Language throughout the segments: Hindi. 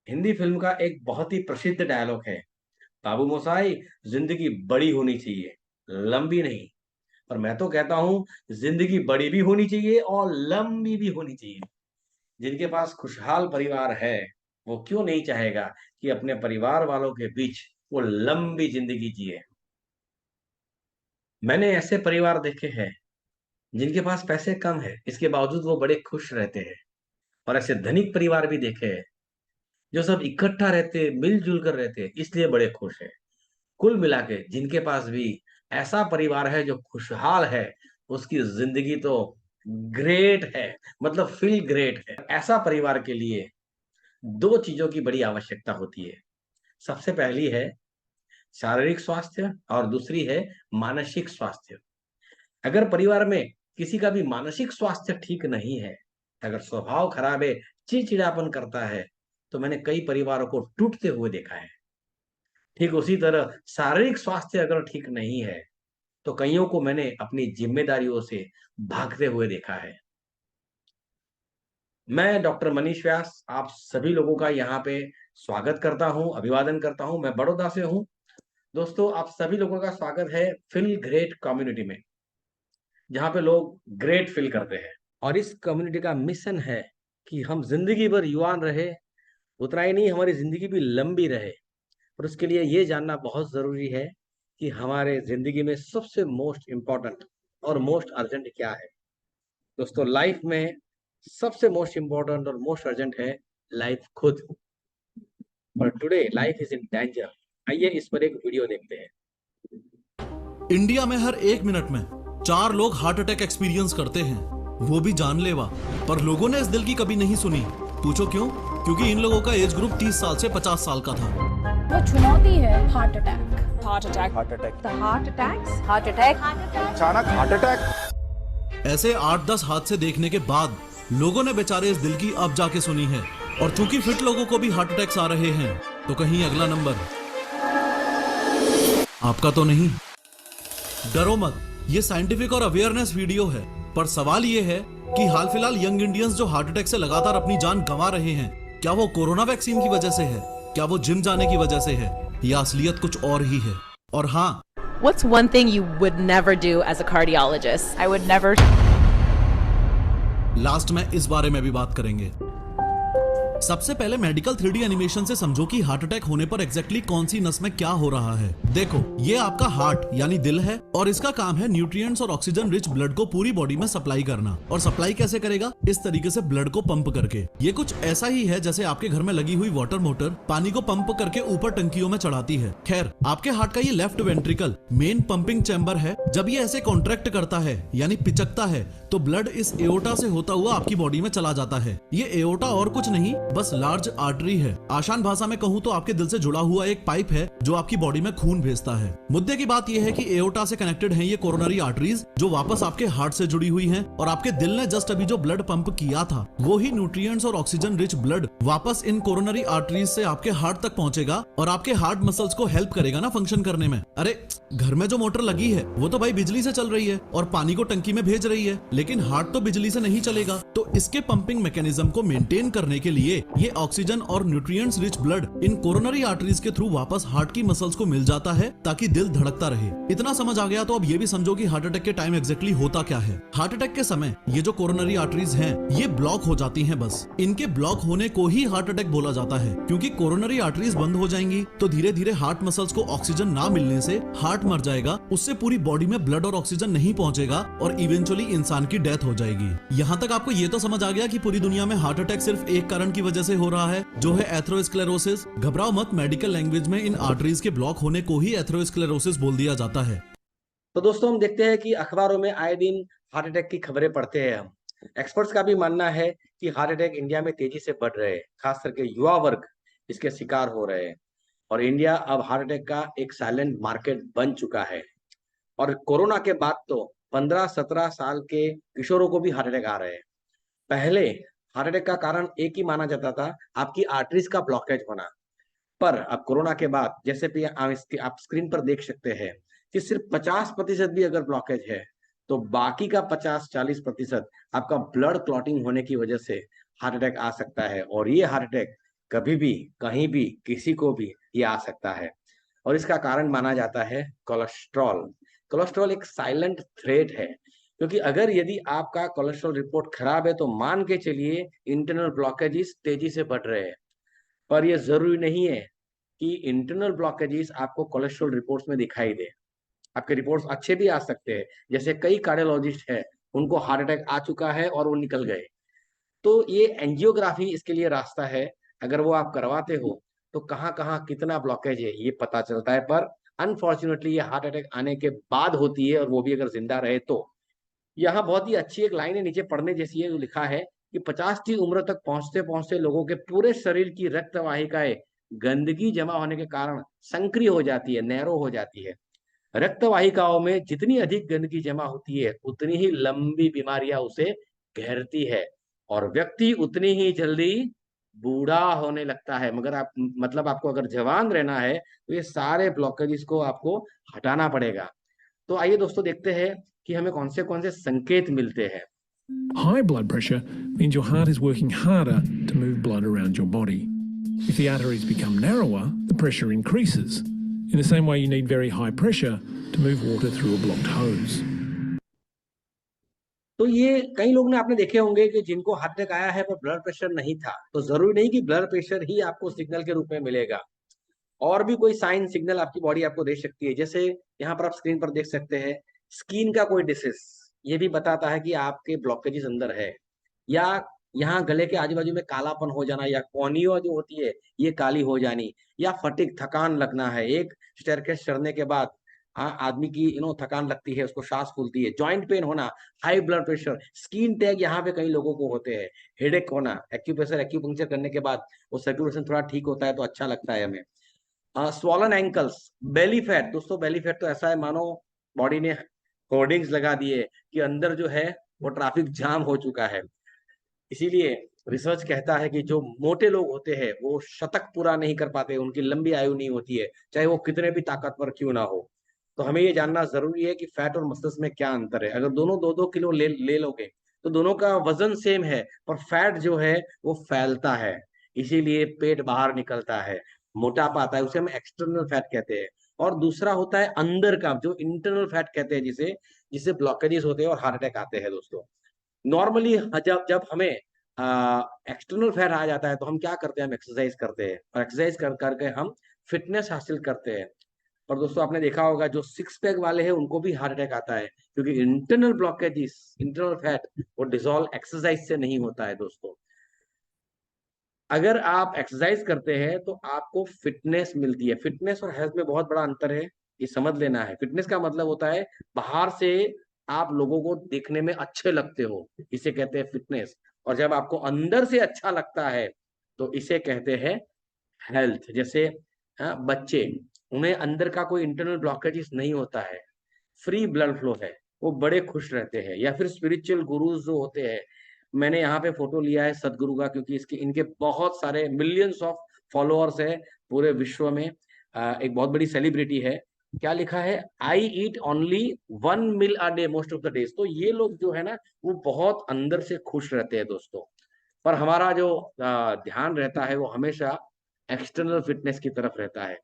हिंदी फिल्म का एक बहुत ही प्रसिद्ध डायलॉग है, बाबू मोशाई, जिंदगी बड़ी होनी चाहिए, लंबी नहीं। पर मैं तो कहता हूँ, जिंदगी बड़ी भी होनी चाहिए और लंबी भी होनी चाहिए। जिनके पास खुशहाल परिवार है, वो क्यों नहीं चाहेगा कि अपने परिवार वालों के बीच वो लंबी जिंदगी जिए। मैंने ऐसे परिवार देखे हैं जिनके पास पैसे कम है, इसके बावजूद वो बड़े खुश रहते हैं। और ऐसे धनिक परिवार भी देखे हैं जो सब इकट्ठा रहते, मिलजुल कर रहते, इसलिए बड़े खुश है। कुल मिला के जिनके पास भी ऐसा परिवार है जो खुशहाल है, उसकी जिंदगी तो ग्रेट है, मतलब फील ग्रेट है। ऐसा परिवार के लिए दो चीजों की बड़ी आवश्यकता होती है। सबसे पहली है शारीरिक स्वास्थ्य और दूसरी है मानसिक स्वास्थ्य। अगर परिवार में किसी का भी मानसिक स्वास्थ्य ठीक नहीं है, अगर स्वभाव खराब है, चिड़चिड़ापन करता है, तो मैंने कई परिवारों को टूटते हुए देखा है। ठीक उसी तरह शारीरिक स्वास्थ्य अगर ठीक नहीं है, तो कईयों को मैंने अपनी जिम्मेदारियों से भागते हुए देखा है। मैं डॉक्टर मनीष व्यास आप सभी लोगों का यहाँ पे स्वागत करता हूँ, अभिवादन करता हूँ। मैं बड़ौदा से हूँ। दोस्तों, आप सभी लोगों का स्वागत है फील ग्रेट कम्युनिटी में, जहाँ पे लोग ग्रेट फील करते हैं। और इस कम्युनिटी का मिशन है कि हम जिंदगी भर युवान रहे, उतना ही नहीं हमारी जिंदगी भी लंबी रहे। और उसके लिए ये जानना बहुत जरूरी है कि हमारे जिंदगी में सबसे मोस्ट इम्पोर्टेंट और मोस्ट अर्जेंट क्या है। दोस्तों, लाइफ में सबसे मोस्ट इम्पोर्टेंट और मोस्ट अर्जेंट है लाइफ खुद। पर today life is in danger. आइए इस पर एक वीडियो देखते हैं। इंडिया में हर 1 मिनट में 4 लोग हार्ट अटैक एक्सपीरियंस करते हैं, वो भी जानलेवा। पर लोगों ने इस दिल की कभी नहीं सुनी। पूछो क्यों? क्योंकि इन लोगों का एज ग्रुप 30 साल से 50 साल का था। वो चुनौती है heart attack. Heart attack the heart attacks heart attack अचानक हार्ट अटैक। ऐसे 8-10 हादसे देखने के बाद लोगों ने बेचारे इस दिल की अब जाके सुनी है। और चूंकि फिट लोगों को भी हार्ट अटैक्स आ रहे हैं, तो कहीं अगला नंबर आपका तो नहीं। डरो मत, ये साइंटिफिक और अवेयरनेस वीडियो है। पर सवाल ये है कि हाल फिलहाल यंग इंडियंस जो हार्ट अटैक से लगातार अपनी जान गंवा रहे हैं, क्या वो कोरोना वैक्सीन की वजह से है? क्या वो जिम जाने की वजह से है? या असलियत कुछ और ही है? और हाँ, What's one thing you would never do as a cardiologist? I would never. Last में इस बारे में भी बात करेंगे। सबसे पहले मेडिकल 3D एनिमेशन से समझो कि हार्ट अटैक होने पर एग्जैक्टली कौन सी नस में क्या हो रहा है। देखो, ये आपका हार्ट यानी दिल है और इसका काम है न्यूट्रिएंट्स और ऑक्सीजन रिच ब्लड को पूरी बॉडी में सप्लाई करना। और सप्लाई कैसे करेगा? इस तरीके से ब्लड को पंप करके। ये कुछ ऐसा ही है जैसे आपके घर में लगी हुई वाटर मोटर पानी को पंप करके ऊपर टंकियों में चढ़ाती है। खैर, आपके हार्ट का ये left ventricle main pumping chamber है। जब ये ऐसे कॉन्ट्रैक्ट करता है यानी पिचकता है, तो ब्लड इस एओर्टा से होता हुआ आपकी बॉडी में चला जाता है। ये एओर्टा और कुछ नहीं, बस लार्ज आर्टरी है। आसान भाषा में कहूँ तो आपके दिल से जुड़ा हुआ एक पाइप है जो आपकी बॉडी में खून भेजता है। मुद्दे की बात यह है कि एओर्टा से कनेक्टेड हैं ये कोरोनरी आर्टरीज जो वापस आपके हार्ट से जुड़ी हुई हैं। और आपके दिल ने जस्ट अभी जो ब्लड पंप किया था, वो ही न्यूट्रिएंट्स और ऑक्सीजन रिच ब्लड वापस इन कोरोनरी आर्टरीज से आपके हार्ट तक पहुंचेगा और आपके हार्ट मसल्स को हेल्प करेगा ना फंक्शन करने में। अरे, घर में जो मोटर लगी है वो तो भाई बिजली से चल रही है और पानी को टंकी में भेज रही है, लेकिन हार्ट तो बिजली से नहीं चलेगा। तो इसके पंपिंग मैकेनिज्म को मेंटेन करने के लिए ये ऑक्सीजन और nutrients rich blood in coronary arteries के थ्रू वापस हार्ट की मसल्स को मिल जाता है ताकि दिल धड़कता रहे। इतना समझ आ गया तो अब ये भी समझो कि हार्ट अटैक के टाइम एग्जैक्टली होता क्या है। हार्ट अटैक के समय ये जो कोरोनरी आर्टरीज हैं, ये ब्लॉक हो जाती हैं। बस इनके ब्लॉक होने को ही हार्ट अटैक बोला जाता है, क्योंकि कोरोनरी आर्टरीज बंद हो जाएंगी तो धीरे धीरे हार्ट मसल्स को ऑक्सीजन ना मिलने से हार्ट मर जाएगा। उससे पूरी बॉडी में ब्लड और ऑक्सीजन नहीं पहुंचेगा और इवेंचुअली इंसान की डेथ हो जाएगी। यहाँ तक आपको ये तो समझ आ गया कि पूरी दुनिया में हार्ट अटैक सिर्फ एक कारण की वजह से हो रहा है, जो है एथेरोस्क्लेरोसिस। घबराओ मत, मेडिकल लैंग्वेज में इन आर्टरीज के ब्लॉक होने को ही एथेरोस्क्लेरोसिस बोल दिया जाता है। तो दोस्तों, हम देखते हैं कि अखबारों में आए दिन हार्ट अटैक की खबरें पढ़ते हैं हम। एक्सपर्ट्स का भी मानना है कि हार्ट अटैक इंडिया में तेजी से बढ़ रहे हैं, खास करके युवा वर्ग इसके शिकार हो रहे हैं। और इंडिया अब हार्ट अटैक का एक साइलेंट मार्केट बन चुका है। और कोरोना के बाद तो 15-17 साल के किशोरों को भी हार्ट अटैक आ रहे हैं। पहले हार्ट अटैक का कारण एक ही माना जाता था, आपकी आर्टरीज का ब्लॉकेज होना। पर अब कोरोना के बाद जैसे भी आप स्क्रीन पर देख सकते हैं कि सिर्फ 50% भी अगर ब्लॉकेज है, तो बाकी का 50-40% आपका ब्लड क्लॉटिंग होने की वजह से हार्ट अटैक आ सकता है। और ये हार्ट अटैक कभी भी, कहीं भी, किसी को भी ये आ सकता है। और इसका कारण माना जाता है कोलेस्ट्रॉल। कोलेस्ट्रॉल एक साइलेंट थ्रेट है, क्योंकि अगर यदि आपका कोलेस्ट्रॉल रिपोर्ट खराब है तो मान के चलिए इंटरनल ब्लॉकेजेस तेजी से बढ़ रहे हैं। पर यह जरूरी नहीं है कि इंटरनल ब्लॉकेजेस आपको कोलेस्ट्रॉल रिपोर्ट्स में दिखाई दे। आपके रिपोर्ट्स अच्छे भी आ सकते हैं, जैसे कई कार्डियोलॉजिस्ट हैं उनको हार्ट अटैक आ चुका है और वो निकल गए। तो ये एंजियोग्राफी इसके लिए रास्ता है। अगर वो आप करवाते हो तो कहाँ कहाँ कितना ब्लॉकेज है ये पता चलता है। पर अनफॉर्चुनेटली ये हार्ट अटैक आने के बाद होती है, और वो भी अगर जिंदा रहे तो। यहाँ बहुत ही अच्छी एक लाइन है नीचे पढ़ने जैसी है, जो लिखा है कि 50 की उम्र तक पहुंचते पहुंचते लोगों के पूरे शरीर की रक्त वाहिकाएं गंदगी जमा होने के कारण संकरी हो जाती है, नैरो हो जाती है। रक्त वाहिकाओं में जितनी अधिक गंदगी जमा होती है उतनी ही लंबी बीमारियां उसे घेरती है, और व्यक्ति उतनी ही जल्दी बूढ़ा होने लगता है। मगर आप मतलब आपको अगर जवान रहना है तो ये सारे ब्लॉकेजेस को आपको हटाना पड़ेगा। तो आइए दोस्तों देखते हैं कि हमें कौन से संकेत मिलते हैं। High blood pressure means your heart is working harder to move blood around your body. If the arteries become narrower, the pressure increases. In the same way, you need very high pressure to move water through a blocked hose. तो ये कई लोग ने आपने देखे होंगे कि जिनको हार्ट अटैक आया है पर ब्लड प्रेशर नहीं था। तो जरूरी नहीं कि ब्लड प्रेशर ही आपको सिग्नल के रूप में मिलेगा, और भी कोई साइन सिग्नल आपकी बॉडी आपको दे सकती है। जैसे यहाँ पर आप स्क्रीन पर देख सकते हैं, स्किन का कोई डिसीज, ये भी बताता है कि आपके ब्लॉकेजेस अंदर है। या यहाँ गले के आजू बाजू में कालापन हो जाना, या कोनियो जो होती है ये काली हो जानी, या फटिग थकान लगना है। एक स्टेयरकेस चढ़ने के बाद आदमी की थकान लगती है, उसको सांस फूलती है। जॉइंट पेन होना, high blood pressure, skin tag यहाँ पे कई लोगों को होते हैं। हेडेक होना, एक्यूप्रेशर एक्यूपंक्चर करने के बाद वो सर्कुलेशन थोड़ा ठीक होता है तो अच्छा लगता है हमें। Swollen ankles, belly fat. दोस्तों बेली फैट तो ऐसा है मानो बॉडी ने होर्डिंग्स लगा दिए कि अंदर जो है वो ट्रैफिक जाम हो चुका है। इसीलिए रिसर्च कहता है कि जो मोटे लोग होते हैं वो शतक पूरा नहीं कर पाते, उनकी लंबी आयु नहीं होती है, चाहे वो कितने भी ताकतवर क्यों ना हो। तो हमें ये जानना जरूरी है कि फैट और मसल्स में क्या अंतर है। अगर दोनों 2-2 किलो ले लोगे तो दोनों का वजन सेम है, पर फैट जो है वो फैलता है, इसीलिए पेट बाहर निकलता है, मोटापा आता है, उसे हम एक्सटर्नल फैट कहते हैं। और दूसरा होता है अंदर का, जो इंटरनल फैट कहते हैं, जिसे ब्लॉकेजेस होते हैं और हार्ट अटैक आते हैं। दोस्तों नॉर्मली जब हमें एक्सटर्नल फैट आ जाता है तो हम क्या करते हैं, हम एक्सरसाइज करते हैं, और एक्सरसाइज करके हम फिटनेस हासिल करते हैं। और दोस्तों आपने देखा होगा जो 6 पैक वाले हैं उनको भी हार्ट अटैक आता है, क्योंकि इंटरनल ब्लॉकेजेस, इंटरनल फैट वो डिसॉल्व एक्सरसाइज से नहीं होता है। दोस्तों अगर आप एक्सरसाइज करते हैं तो आपको फिटनेस मिलती है। फिटनेस और हेल्थ में बहुत बड़ा अंतर है, ये समझ लेना है। फिटनेस का मतलब होता है बाहर से आप लोगों को देखने में अच्छे लगते हो, इसे कहते हैं फिटनेस। और जब आपको अंदर से अच्छा लगता है तो इसे कहते हैं हेल्थ। जैसे बच्चे, उन्हें अंदर का कोई इंटरनल ब्लॉकेजेस नहीं होता है, फ्री ब्लड फ्लो है, वो बड़े खुश रहते हैं। या फिर स्पिरिचुअल गुरुज जो होते हैं, मैंने यहाँ पे फोटो लिया है सदगुरु का, क्योंकि इनके बहुत सारे मिलियंस ऑफ फॉलोअर्स है पूरे विश्व में। एक बहुत बड़ी सेलिब्रिटी है। क्या लिखा है, I eat only 1 meal a day most of the days. तो ये लोग जो है ना वो बहुत अंदर से खुश रहते हैं दोस्तों। पर हमारा जो ध्यान रहता है वो हमेशा एक्सटर्नल फिटनेस की तरफ रहता है।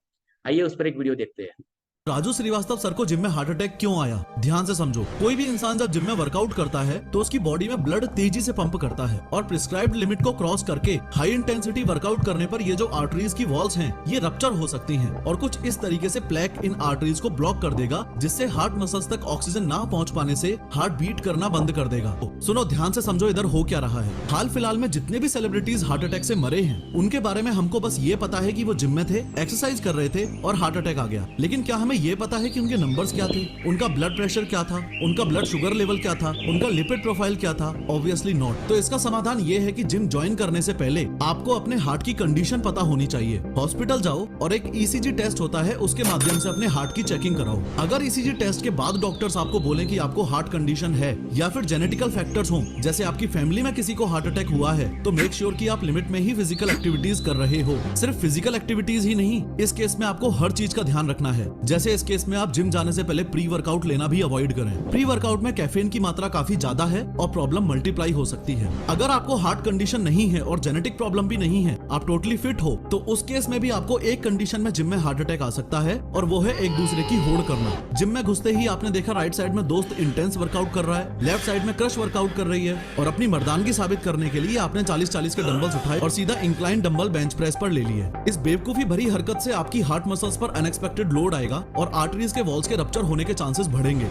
आइए उस पर एक वीडियो देखते हैं। राजू श्रीवास्तव सर को जिम में हार्ट अटैक क्यों आया? ध्यान से समझो। कोई भी इंसान जब जिम में वर्कआउट करता है तो उसकी बॉडी में ब्लड तेजी से पंप करता है, और प्रिस्क्राइब्ड लिमिट को क्रॉस करके हाई इंटेंसिटी वर्कआउट करने पर ये जो आर्टरीज की वॉल्स हैं ये रप्चर हो सकती हैं, और कुछ इस तरीके से प्लेक इन आर्टरीज को ब्लॉक कर देगा, जिससे हार्ट मसल्स तक ऑक्सीजन ना पहुंच पाने से हार्ट बीट करना बंद कर देगा। सुनो ध्यान से समझो इधर हो क्या रहा है। हाल फिलहाल में जितने भी सेलिब्रिटीज हार्ट अटैक से मरे हैं उनके बारे में हमको बस ये पता है कि वो जिम में थे, एक्सरसाइज कर रहे थे और हार्ट अटैक आ गया। लेकिन क्या हमें ये पता है कि उनके नंबर्स क्या थे, उनका ब्लड प्रेशर क्या था, उनका ब्लड शुगर लेवल क्या था, उनका लिपिड प्रोफाइल क्या था? Obviously not. तो इसका समाधान ये है कि जिम ज्वाइन करने से पहले आपको अपने हार्ट की कंडीशन पता होनी चाहिए। हॉस्पिटल जाओ और एक ईसीजी टेस्ट होता है, उसके माध्यम से अपने हार्ट की चेकिंग कराओ। अगर ईसीजी टेस्ट के बाद डॉक्टर्स आपको बोले कि आपको हार्ट कंडीशन है या फिर जेनेटिकल फैक्टर्स हो, जैसे आपकी फैमिली में किसी को हार्ट अटैक हुआ है, तो मेक श्योर कि आप लिमिट में ही फिजिकल एक्टिविटीज कर रहे हो। सिर्फ फिजिकल एक्टिविटीज ही नहीं, इस केस में आपको हर चीज का ध्यान रखना है। जैसे वैसे इस केस में आप जिम जाने से पहले प्री वर्कआउट लेना भी अवॉइड करें। प्री वर्कआउट में कैफीन की मात्रा काफी ज्यादा है और प्रॉब्लम मल्टीप्लाई हो सकती है। अगर आपको हार्ट कंडीशन नहीं है और जेनेटिक प्रॉब्लम भी नहीं है, आप टोटली फिट हो, तो उस केस में भी आपको एक कंडीशन में जिम में हार्ट अटैक आ सकता है और वो है एक दूसरे की होड़ करना। जिम में घुसते ही आपने देखा राइट साइड में दोस्त इंटेंस वर्कआउट कर रहा है, लेफ्ट साइड में क्रश वर्कआउट कर रही है, और अपनी मर्दानगी साबित करने के लिए आपने 40-40 के डंबल्स उठाए और सीधा इंक्लाइन डंबल बेंच प्रेस पर ले लिए। इस बेवकूफी भरी हरकत से आपकी हार्ट मसल्स पर अनएक्सपेक्टेड लोड आएगा और आर्टरीज के वॉल्स के रप्चर होने के चांसेस बढ़ेंगे।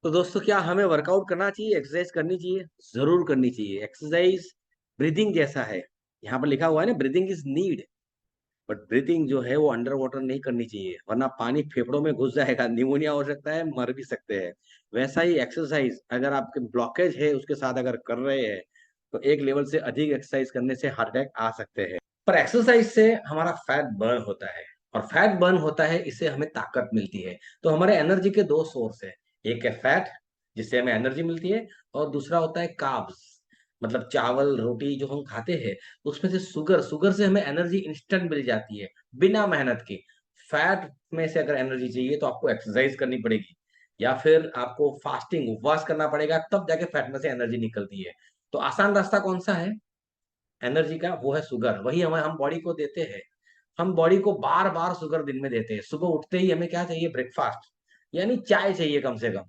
तो दोस्तों, क्या हमें वर्कआउट करना चाहिए, एक्सरसाइज करनी चाहिए? जरूर करनी चाहिए। एक्सरसाइज ब्रीदिंग जैसा है। यहाँ पर लिखा हुआ है ना, breathing is need, but breathing जो है वो अंडर वाटर नहीं करनी चाहिए, वरना पानी फेफड़ों में घुस जाएगा, निमोनिया हो सकता है, मर भी सकते हैं। वैसा ही एक्सरसाइज अगर आपके ब्लॉकेज है उसके साथ अगर कर रहे हैं तो एक लेवल से अधिक एक्सरसाइज करने से हार्ट अटैक आ सकते हैं। पर एक्सरसाइज से हमारा फैट बर्न होता है, और फैट बर्न होता है, इससे हमें ताकत मिलती है। तो हमारे एनर्जी के दो सोर्स है, एक है फैट जिससे हमें एनर्जी मिलती है, और दूसरा होता है कार्ब्स, मतलब चावल रोटी जो हम खाते हैं उसमें से शुगर, शुगर से हमें एनर्जी इंस्टेंट मिल जाती है बिना मेहनत के। फैट में से अगर एनर्जी चाहिए तो आपको एक्सरसाइज करनी पड़ेगी, या फिर आपको फास्टिंग, उपवास करना पड़ेगा, तब जाके फैट में से एनर्जी निकलती है। तो आसान रास्ता कौन सा है एनर्जी का? वो है शुगर। वही हम बॉडी को देते हैं। हम बॉडी को बार बार शुगर दिन में देते हैं। सुबह उठते ही हमें क्या चाहिए? ब्रेकफास्ट, यानी चाय चाहिए कम से कम।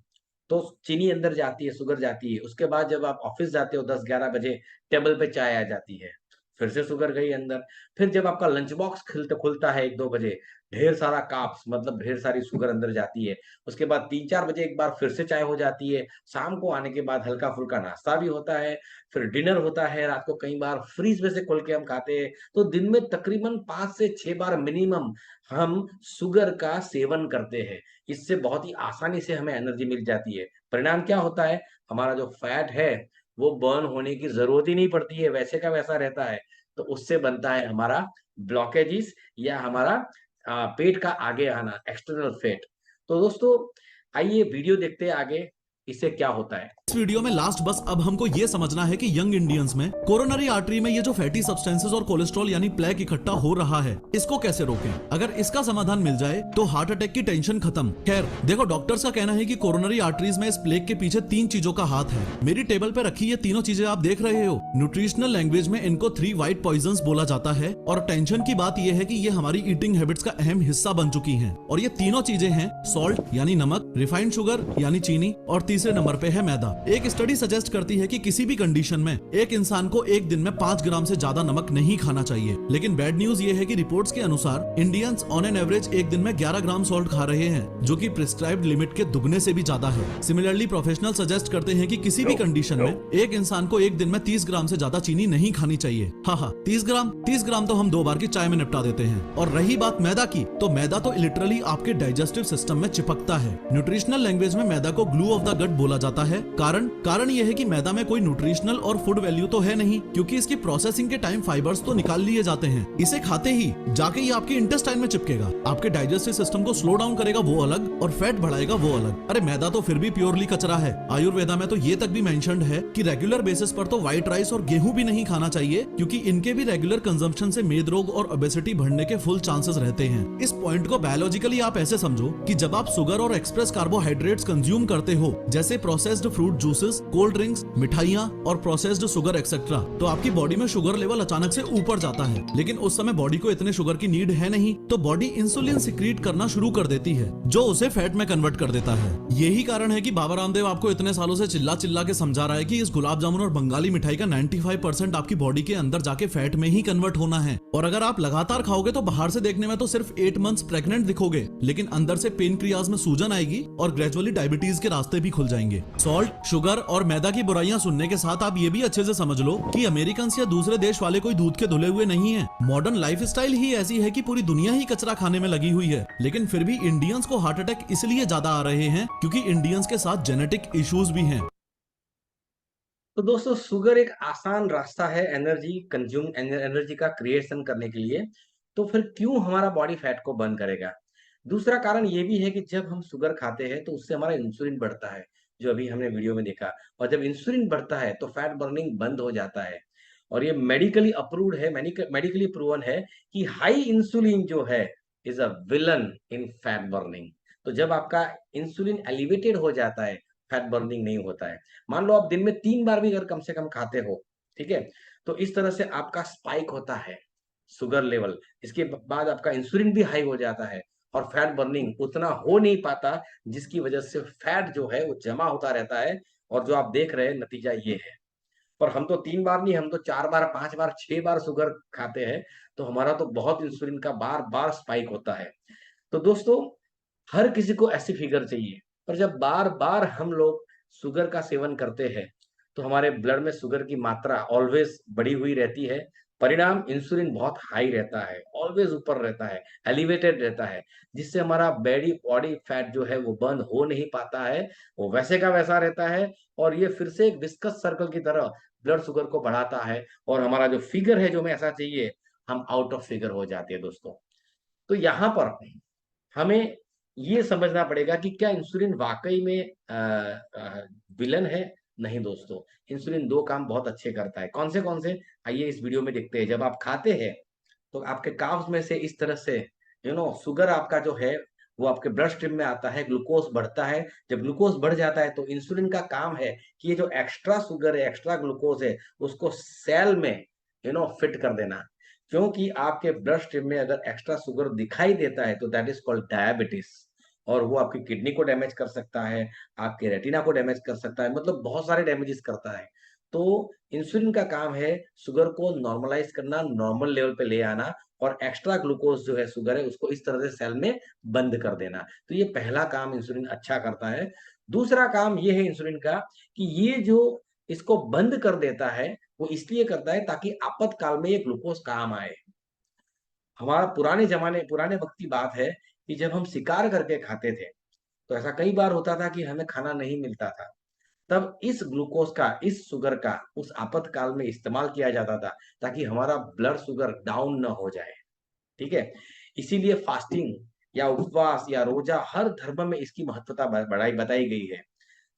तो चीनी अंदर जाती है, शुगर जाती है। उसके बाद जब आप ऑफिस जाते हो 10-11 बजे, टेबल पे चाय आ जाती है, फिर से शुगर गई अंदर। फिर जब आपका लंच बॉक्स खुलता है 1-2 बजे, ढेर सारा कार्ब्स, मतलब ढेर सारी शुगर अंदर जाती है। उसके बाद 3-4 बजे एक बार फिर से चाय हो जाती है। शाम को आने के बाद हल्का फुल्का नाश्ता भी होता है, फिर डिनर होता है। रात को कई बार फ्रीज में से खोल के हम खाते हैं। तो दिन में तकरीबन 5 से 6 बार मिनिमम हम शुगर का सेवन करते हैं। इससे बहुत ही आसानी से हमें एनर्जी मिल जाती है। परिणाम क्या होता है? हमारा जो फैट है वो बर्न होने की जरूरत ही नहीं पड़ती है, वैसे का वैसा रहता है। तो उससे बनता है हमारा ब्लॉकेजेस, या हमारा पेट का आगे आना, एक्सटर्नल फैट। तो दोस्तों, आइए वीडियो देखते हैं आगे, इससे क्या होता है। इस वीडियो में लास्ट बस अब हमको ये समझना है कि यंग इंडियंस में कोरोनरी आर्टरी में ये जो फैटी सब्सटेंसेस और कोलेस्ट्रॉल यानी प्लेक इकट्ठा हो रहा है, इसको कैसे रोकें। अगर इसका समाधान मिल जाए तो हार्ट अटैक की टेंशन खत्म। खैर देखो, डॉक्टर्स का कहना है कि कोरोनरी आर्टरीज में इस प्लेक के पीछे 3 चीजों का हाथ है। मेरी टेबल पे रखी ये तीनों चीजें आप देख रहे हो। न्यूट्रिशनल लैंग्वेज में इनको 3 व्हाइट पॉइजन्स बोला जाता है, और टेंशन की बात यह है कि ये हमारी ईटिंग हैबिट्स का अहम हिस्सा बन चुकी है। और ये तीनों चीजें हैं सॉल्ट यानी नमक, रिफाइंड शुगर यानी चीनी, और तीसरे नंबर पे है मैदा। एक स्टडी सजेस्ट करती है कि किसी भी कंडीशन में एक इंसान को एक दिन में 5 ग्राम से ज्यादा नमक नहीं खाना चाहिए। लेकिन बैड न्यूज ये है कि रिपोर्ट्स के अनुसार इंडियंस ऑन एन एवरेज एक दिन में 11 ग्राम सॉल्ट खा रहे हैं, जो कि प्रिस्क्राइब्ड लिमिट के दुगने से भी ज्यादा है। सिमिलरली प्रोफेशनल सजेस्ट करते हैं कि किसी भी कंडीशन में एक इंसान को एक दिन में 30 ग्राम से ज्यादा चीनी नहीं खानी चाहिए। हाँ, 30 ग्राम तो हम 2 बार की चाय में निपटा देते हैं। और रही बात मैदा की, तो मैदा तो लिटरली आपके डाइजेस्टिव सिस्टम में चिपकता है। न्यूट्रिशनल लैंग्वेज में मैदा को ग्लू ऑफ द गट बोला जाता है। कारण यह है कि मैदा में कोई न्यूट्रिशनल और फूड वैल्यू तो है नहीं, क्योंकि इसकी प्रोसेसिंग के टाइम फाइबर्स तो निकाल लिए जाते हैं। इसे खाते ही जाके ये आपके इंटेस्टाइन में चिपकेगा, आपके डाइजेस्टिव सिस्टम को स्लो डाउन करेगा वो अलग, और फैट बढ़ाएगा वो अलग। अरे मैदा तो फिर भी प्योरली कचरा है। आयुर्वेदा में तो ये तक भी मेंशन्ड है कि रेगुलर बेसिस पर तो व्हाइट राइस और गेहूं भी नहीं खाना चाहिए, क्योंकि इनके भी रेगुलर कंजम्पशन से मेद रोग और ओबेसिटी बढ़ने के फुल चांसेस रहते हैं। इस पॉइंट को बायोलॉजिकली आप ऐसे समझो कि जब आप शुगर और एक्सप्रेस कार्बोहाइड्रेट्स कंज्यूम करते हो, जैसे processed fruit juices, cold drinks, मिठाइयाँ और प्रोसेस्ड शुगर एक्सेट्रा, तो आपकी बॉडी में शुगर लेवल अचानक से ऊपर जाता है। लेकिन उस समय बॉडी को इतने शुगर की नीड है नहीं, तो बॉडी इंसुलिन सिक्रीट करना शुरू कर देती है, जो उसे फैट में कन्वर्ट कर देता है। यही कारण है कि बाबा रामदेव आपको इतने सालों से चिल्ला चिल्ला के समझा रहा है कि इस गुलाब जामुन और बंगाली मिठाई का 95% आपकी बॉडी के अंदर जाके फैट में ही कन्वर्ट होना है। और अगर आप लगातार खाओगे तो बाहर से देखने में तो सिर्फ 8 मंथ्स प्रेग्नेंट दिखोगे, लेकिन अंदर से पेनक्रियाज में सूजन आएगी और ग्रेजुअली डायबिटीज के रास्ते भी खुल जाएंगे। सॉल्ट, शुगर और मैदा की बुराइयां सुनने के साथ आप ये भी अच्छे से समझ लो कि अमेरिकन या दूसरे देश वाले कोई दूध के धुले हुए नहीं है। मॉडर्न लाइफस्टाइल ही ऐसी है कि पूरी दुनिया ही कचरा खाने में लगी हुई है। लेकिन फिर भी इंडियंस को हार्ट अटैक इसलिए ज्यादा आ रहे हैं क्योंकि इंडियंस के साथ जेनेटिक इश्यूज भी हैं। तो दोस्तों, शुगर एक आसान रास्ता है एनर्जी का क्रिएशन करने के लिए। तो फिर क्यों हमारा बॉडी फैट को बर्न करेगा? दूसरा कारण ये भी है कि जब हम शुगर खाते हैं तो उससे हमारा इंसुलिन बढ़ता है, जो अभी हमने वीडियो में देखा। और जब इंसुलिन बढ़ता है तो फैट बर्निंग बंद हो जाता है। और ये मेडिकली अप्रूव्ड है, मेडिकली प्रूवन है कि हाई इंसुलिन जो है is a villain in fat burning. तो जब आपका इंसुलिन एलिवेटेड हो जाता है, फैट बर्निंग नहीं होता है। मान लो आप दिन में 3 बार भी अगर कम से कम खाते हो, ठीक है, तो इस तरह से आपका स्पाइक होता है शुगर लेवल, इसके बाद आपका इंसुलिन भी हाई हो जाता है और फैट बर्निंग उतना हो नहीं पाता, जिसकी वजह से फैट जो है वो जमा होता रहता है। और जो आप देख रहे हैं नतीजा ये है। पर हम तो 3 बार नहीं, हम तो 4 बार, 5 बार, 6 बार शुगर खाते हैं, तो हमारा तो बहुत इंसुलिन का बार बार स्पाइक होता है। तो दोस्तों, हर किसी को ऐसी फिगर चाहिए, पर जब बार बार हम लोग शुगर का सेवन करते हैं, तो हमारे ब्लड में शुगर की मात्रा ऑलवेज बढ़ी हुई रहती है। परिणाम इंसुलिन बहुत हाई रहता है, ऑलवेज ऊपर रहता है, एलिवेटेड रहता है, जिससे हमारा बॉडी बॉडी फैट जो है वो बर्न हो नहीं पाता है, वो वैसे का वैसा रहता है। और ये फिर से एक विस्कस सर्कल की तरह ब्लड शुगर को बढ़ाता है, और हमारा जो फिगर है जो हमें ऐसा चाहिए, हम आउट ऑफ फिगर हो जाते हैं दोस्तों। तो यहाँ पर हमें ये समझना पड़ेगा कि क्या इंसुलिन वाकई में विलन है? नहीं दोस्तों, इंसुलिन 2 काम बहुत अच्छे करता है। कौन से? आइए इस वीडियो में देखते हैं। जब आप खाते हैं तो आपके कार्ब्स में से इस तरह से शुगर आपका जो है वो आपके ब्लड स्ट्रीम में आता है, ग्लूकोज बढ़ता है। जब ग्लूकोज बढ़ जाता है तो इंसुलिन का काम है कि ये जो एक्स्ट्रा शुगर है, एक्स्ट्रा ग्लूकोज है, उसको सेल में फिट कर देना। क्योंकि आपके ब्लड स्ट्रीम में अगर एक्स्ट्रा शुगर दिखाई देता है तो दैट इज कॉल्ड डायबिटीज, और वो आपकी किडनी को डैमेज कर सकता है, आपके रेटिना को डैमेज कर सकता है, मतलब बहुत सारे डैमेजेस करता है। तो इंसुलिन का काम है शुगर को नॉर्मलाइज करना, नॉर्मल लेवल पे ले आना, और एक्स्ट्रा ग्लूकोज जो है शुगर है उसको इस तरह से सेल में बंद कर देना। तो ये पहला काम इंसुलिन अच्छा करता है। दूसरा काम ये है इंसुलिन का कि ये जो इसको बंद कर देता है वो इसलिए करता है ताकि आपातकाल में ये ग्लूकोज काम आए। हमारा पुराने वक्त की बात है कि जब हम शिकार करके खाते थे, तो ऐसा कई बार होता था कि हमें खाना नहीं मिलता था। तब इस ग्लूकोज का, इस शुगर का उस आपातकाल में इस्तेमाल किया जाता था ताकि हमारा ब्लड शुगर डाउन ना हो जाए। ठीक है? इसीलिए फास्टिंग या उपवास या रोजा हर धर्म में इसकी महत्वता बढ़ाई बताई गई है।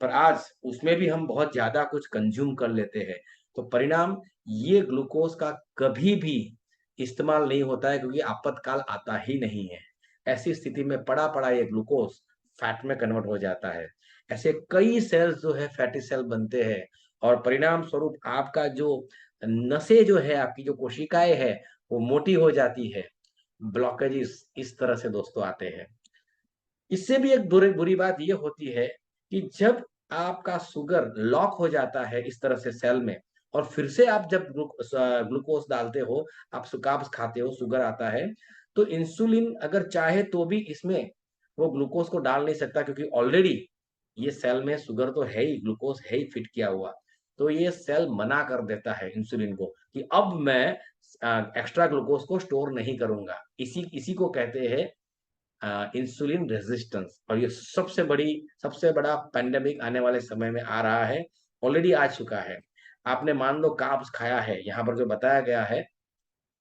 पर आज उसमें भी हम बहुत ज्यादा कुछ कंज्यूम कर लेते हैं, तो परिणाम ये ग्लूकोज का कभी भी इस्तेमाल नहीं होता है, क्योंकि आपातकाल आता ही नहीं है। ऐसी स्थिति में पड़ा पड़ा ये ग्लूकोज फैट में कन्वर्ट हो जाता है। ऐसे कई सेल्स जो है फैटी सेल बनते हैं, और परिणाम स्वरूप आपका जो नसें जो है, आपकी जो कोशिकाएं है, वो मोटी हो जाती है। ब्लॉकेजेस इस तरह से दोस्तों आते हैं। इससे भी एक बुरी बात ये होती है कि जब आपका शुगर लॉक हो जाता है इस तरह से सेल में, और फिर से आप जब ग्लूकोज डालते हो, आप कार्ब्स खाते हो, शुगर आता है, तो इंसुलिन अगर चाहे तो भी इसमें वो ग्लूकोज को डाल नहीं सकता, क्योंकि ऑलरेडी ये सेल में शुगर तो है ही, ग्लूकोज है ही फिट किया हुआ। तो ये सेल मना कर देता है इंसुलिन को कि अब मैं एक्स्ट्रा ग्लूकोज को स्टोर नहीं करूंगा। इसी इसी को कहते हैं इंसुलिन रेजिस्टेंस। और ये सबसे बड़ा पैंडेमिक आने वाले समय में आ रहा है, ऑलरेडी आ चुका है। आपने मान लो कार्ब्स खाया है, यहाँ पर जो बताया गया है,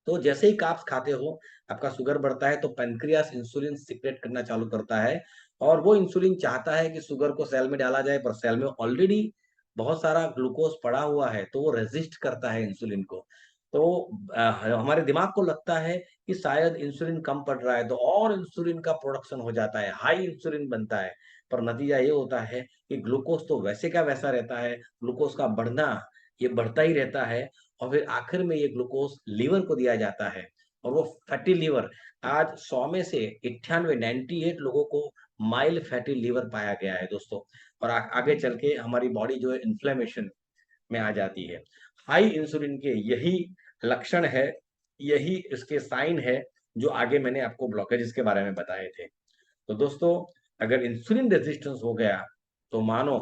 तो जैसे ही कार्ब्स खाते हो आपका शुगर बढ़ता है, तो पैनक्रियास इंसुलिन सीक्रेट करना चालू करता है, और वो इंसुलिन चाहता है कि शुगर को सेल में डाला जाए, पर सेल में ऑलरेडी बहुत सारा ग्लूकोज पड़ा हुआ है, तो वो रेजिस्ट करता है इंसुलिन को। तो हमारे दिमाग को लगता है कि शायद इंसुलिन कम पड़ रहा है, तो और इंसुलिन का प्रोडक्शन हो जाता है, हाई इंसुलिन बनता है। पर नतीजा ये होता है कि ग्लूकोज तो वैसे का वैसा रहता है, ग्लूकोज का बढ़ना ये बढ़ता ही रहता है, और फिर आखिर में ये ग्लूकोज लीवर को दिया जाता है, और वो फैटी लीवर, आज 100 में से 98 98 लोगों को माइल्ड फैटी लीवर पाया गया है दोस्तों। और आगे चल के हमारी बॉडी जो है इन्फ्लेमेशन में आ जाती है। हाई इंसुलिन के यही लक्षण है, यही इसके साइन है, जो आगे मैंने आपको ब्लॉकेजेस के बारे में बताए थे। तो दोस्तों, अगर इंसुलिन रेजिस्टेंस हो गया तो मानो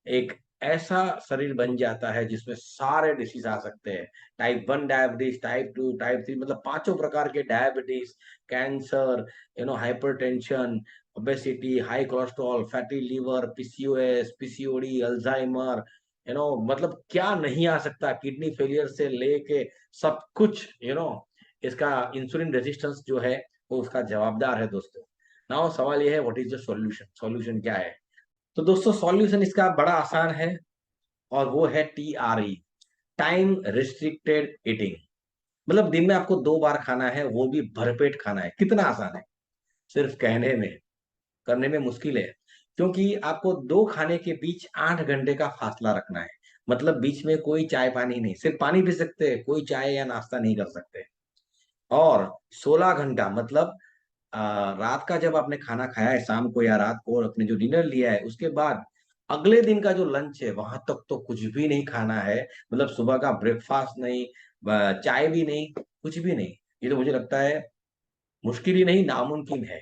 एक ऐसा शरीर बन जाता है जिसमें सारे डिसीज आ सकते हैं। टाइप 1 डायबिटीज, टाइप 2, टाइप 3, मतलब 5 प्रकार के diabetes, cancer, hypertension, obesity, high cholesterol, fatty liver, PCOS, PCOD, Alzheimer, मतलब क्या नहीं आ सकता, किडनी फेलियर से लेके सब कुछ, इसका इंसुलिन रेजिस्टेंस जो है वो उसका जवाबदार है दोस्तों। नाउ सवाल ये है, what is the solution? Solution क्या है? तो दोस्तों, सॉल्यूशन इसका बड़ा आसान है, और वो है TRE, टाइम रिस्ट्रिक्टेड ईटिंग। मतलब दिन में आपको 2 बार खाना है, वो भी भरपेट खाना है। कितना आसान है, सिर्फ कहने में, करने में मुश्किल है। क्योंकि आपको 2 खाने के बीच 8 घंटे का फासला रखना है। मतलब बीच में कोई चाय पानी नहीं, सिर्फ पानी पी सकते हैं, कोई चाय या नाश्ता नहीं कर सकते। और 16 घंटा मतलब रात का जब आपने खाना खाया है शाम को या रात को, और आपने जो डिनर लिया है, उसके बाद अगले दिन का जो लंच है वहां तक तो कुछ भी नहीं खाना है। मतलब सुबह का ब्रेकफास्ट नहीं, चाय भी नहीं, कुछ भी नहीं। ये तो मुझे लगता है मुश्किल ही नहीं, नामुमकिन है।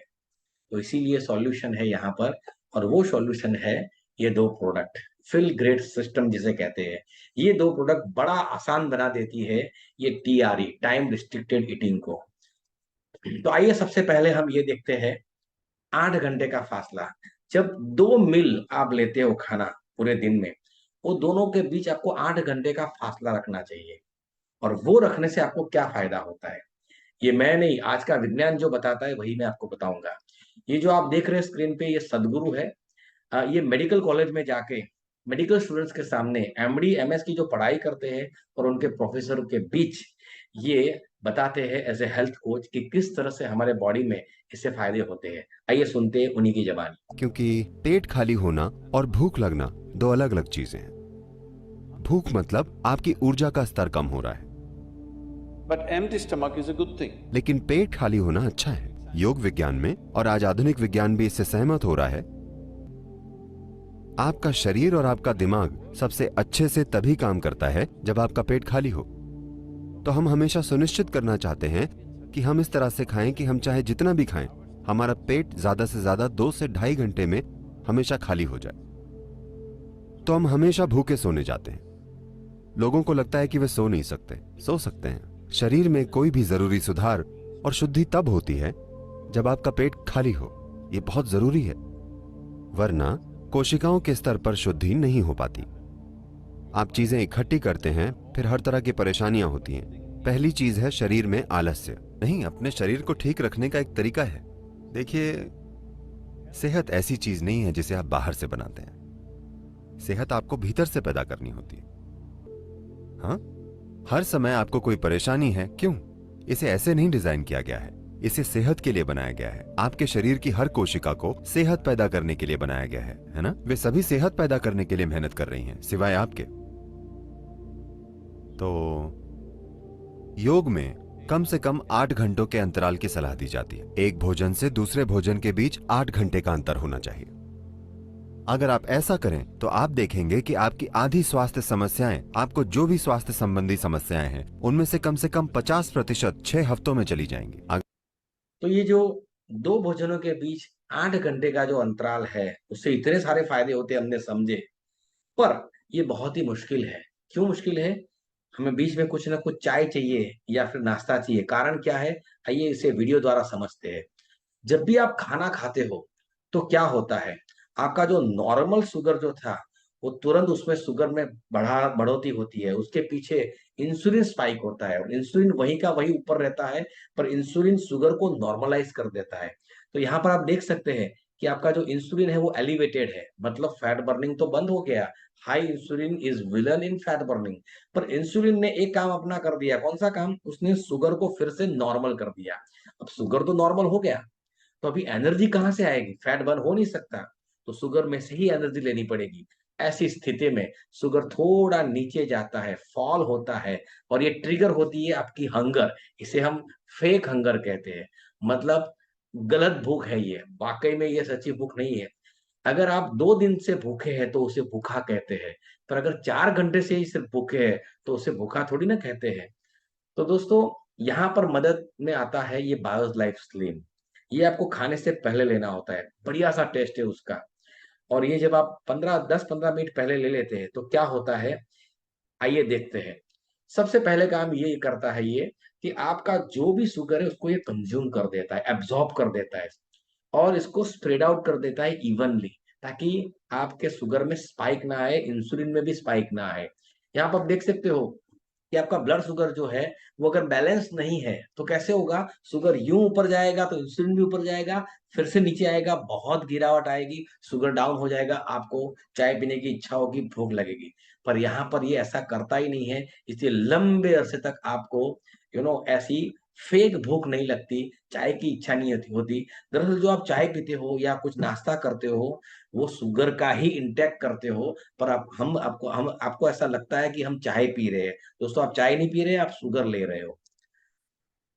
तो इसीलिए सॉल्यूशन है यहाँ पर, और वो सॉल्यूशन है ये 2 प्रोडक्ट, फिल ग्रेड सिस्टम जिसे कहते हैं। ये 2 प्रोडक्ट बड़ा आसान बना देती है ये TRE, टाइम रिस्ट्रिक्टेड ईटिंग को। तो आइए सबसे पहले हम ये देखते हैं 8 घंटे का फासला। जब 2 मील आप लेते हो खाना पूरे दिन में, वो दोनों के बीच आपको 8 घंटे का फासला रखना चाहिए। और वो रखने से आपको क्या फायदा होता है, ये मैं नहीं, आज का विज्ञान जो बताता है वही मैं आपको बताऊंगा। ये जो आप देख रहे हैं स्क्रीन पे, ये सदगुरु है। ये मेडिकल कॉलेज में जाके मेडिकल स्टूडेंट्स के सामने MD MS की जो पढ़ाई करते हैं और उनके प्रोफेसर के बीच ये बताते हैं एज ए हेल्थ कोच कि किस तरह से हमारे बॉडी में इससे फायदे होते हैं। आइए सुनते हैं उन्हीं की जबानी। क्योंकि पेट खाली होना और भूख लगना दो अलग अलग चीजें हैं। भूख मतलब आपकी ऊर्जा का स्तर कम हो रहा है, But empty stomach is a good thing. लेकिन पेट खाली होना अच्छा है। योग विज्ञान में, और आज आधुनिक विज्ञान भी इससे सहमत हो रहा है, आपका शरीर और आपका दिमाग सबसे अच्छे से तभी काम करता है जब आपका पेट खाली हो। तो हम हमेशा सुनिश्चित करना चाहते हैं कि हम इस तरह से खाएं कि हम चाहे जितना भी खाएं, हमारा पेट ज्यादा से ज्यादा 2 से 2.5 घंटे में हमेशा खाली हो जाए। तो हम हमेशा भूखे सोने जाते हैं। लोगों को लगता है कि वे सो नहीं सकते, सो सकते हैं। शरीर में कोई भी जरूरी सुधार और शुद्धि तब होती है जब आपका पेट खाली हो। यह बहुत जरूरी है, वरना कोशिकाओं के स्तर पर शुद्धि नहीं हो पाती। आप चीजें इकट्ठी करते हैं, फिर हर तरह की परेशानियां होती हैं। पहली चीज है शरीर में आलस्य। नहीं, अपने शरीर को ठीक रखने का एक तरीका है। देखिए, सेहत ऐसी चीज नहीं है जिसे आप बाहर से बनाते हैं। सेहत आपको भीतर से पैदा करनी होती है। हाँ, हर समय आपको कोई परेशानी है, क्यों? इसे ऐसे नहीं डिजाइन किया गया है। इसे सेहत के लिए बनाया गया है। आपके शरीर की हर कोशिका को सेहत पैदा करने के लिए बनाया गया है ना? वे सभी सेहत पैदा करने के लिए मेहनत कर रही हैं, सिवाय आपके। तो योग में कम से कम 8 घंटों के अंतराल की सलाह दी जाती है। एक भोजन से दूसरे भोजन के बीच 8 घंटे का अंतर होना चाहिए। अगर आप ऐसा करें तो आप देखेंगे कि आपकी आधी स्वास्थ्य समस्याएं, आपको जो भी स्वास्थ्य संबंधी समस्याएं हैं, उनमें से कम 50% 6 हफ्तों में चली जाएंगी। तो ये जो 2 भोजनों के बीच 8 घंटे का जो अंतराल है, उससे इतने सारे फायदे होते हैं हमने समझे, पर ये बहुत ही मुश्किल है। क्यों मुश्किल है? हमें बीच में कुछ ना कुछ चाय चाहिए या फिर नाश्ता चाहिए। कारण क्या है, आइए इसे वीडियो द्वारा समझते हैं। जब भी आप खाना खाते हो तो क्या होता है, आपका जो नॉर्मल शुगर जो था वो तुरंत उसमें शुगर में बढ़ोतरी होती है। उसके पीछे इंसुलिन स्पाइक होता है, और इंसुलिन वही का वही ऊपर रहता है, पर इंसुलिन शुगर को नॉर्मलाइज कर देता है। तो यहाँ पर आप देख सकते हैं कि आपका जो इंसुलिन है वो एलिवेटेड है, मतलब फैट बर्निंग तो बंद हो गया। High insulin is villain in fat burning. पर इंसुलिन ने एक काम अपना कर दिया। कौन सा काम? उसने शुगर को फिर से नॉर्मल कर दिया। अब शुगर तो नॉर्मल हो गया, तो अभी एनर्जी कहाँ से आएगी? फैट बर्न हो नहीं सकता, तो शुगर में से ही एनर्जी लेनी पड़ेगी। ऐसी स्थिति में शुगर थोड़ा नीचे जाता है, फॉल होता है, और ये ट्रिगर होती है आपकी हंगर। इसे हम फेक हंगर कहते हैं, मतलब गलत भूख है ये, वाकई में ये सच्ची भूख नहीं है। अगर आप 2 दिन से भूखे हैं तो उसे भूखा कहते हैं, पर अगर 4 घंटे से ही सिर्फ भूखे हैं तो उसे भूखा थोड़ी ना कहते हैं। तो दोस्तों, यहाँ पर मदद में आता है ये बायोस लाइफ स्लिम। ये आपको खाने से पहले लेना होता है, बढ़िया सा टेस्ट है उसका। और ये जब आप 10-15 मिनट पहले ले लेते हैं तो क्या होता है, आइए देखते हैं। सबसे पहले काम ये करता है ये कि आपका जो भी शुगर है उसको ये कंज्यूम कर देता है, एब्जॉर्ब कर देता है, और इसको स्प्रेड आउट कर देता है इवनली, ताकि आपके शुगर में स्पाइक ना आए, इंसुलिन में भी स्पाइक ना आए। यहाँ पर आप देख सकते हो कि आपका ब्लड शुगर जो है वो अगर बैलेंस नहीं है तो कैसे होगा? शुगर यूं ऊपर जाएगा तो इंसुलिन भी ऊपर जाएगा, फिर से नीचे आएगा, बहुत गिरावट आएगी, शुगर डाउन हो जाएगा, आपको चाय पीने की इच्छा होगी, भूख लगेगी। पर यहाँ पर ये ऐसा करता ही नहीं है, इसलिए लंबे अरसे तक आपको ऐसी फेक भूख नहीं लगती, चाय की इच्छा नहीं होती। दरअसल जो आप चाय पीते हो या कुछ नाश्ता करते हो, वो शुगर का ही इंटेक करते हो, पर हम आपको ऐसा लगता है कि हम चाय पी रहे हैं। दोस्तों, आप चाय नहीं पी रहे, आप शुगर ले रहे हो।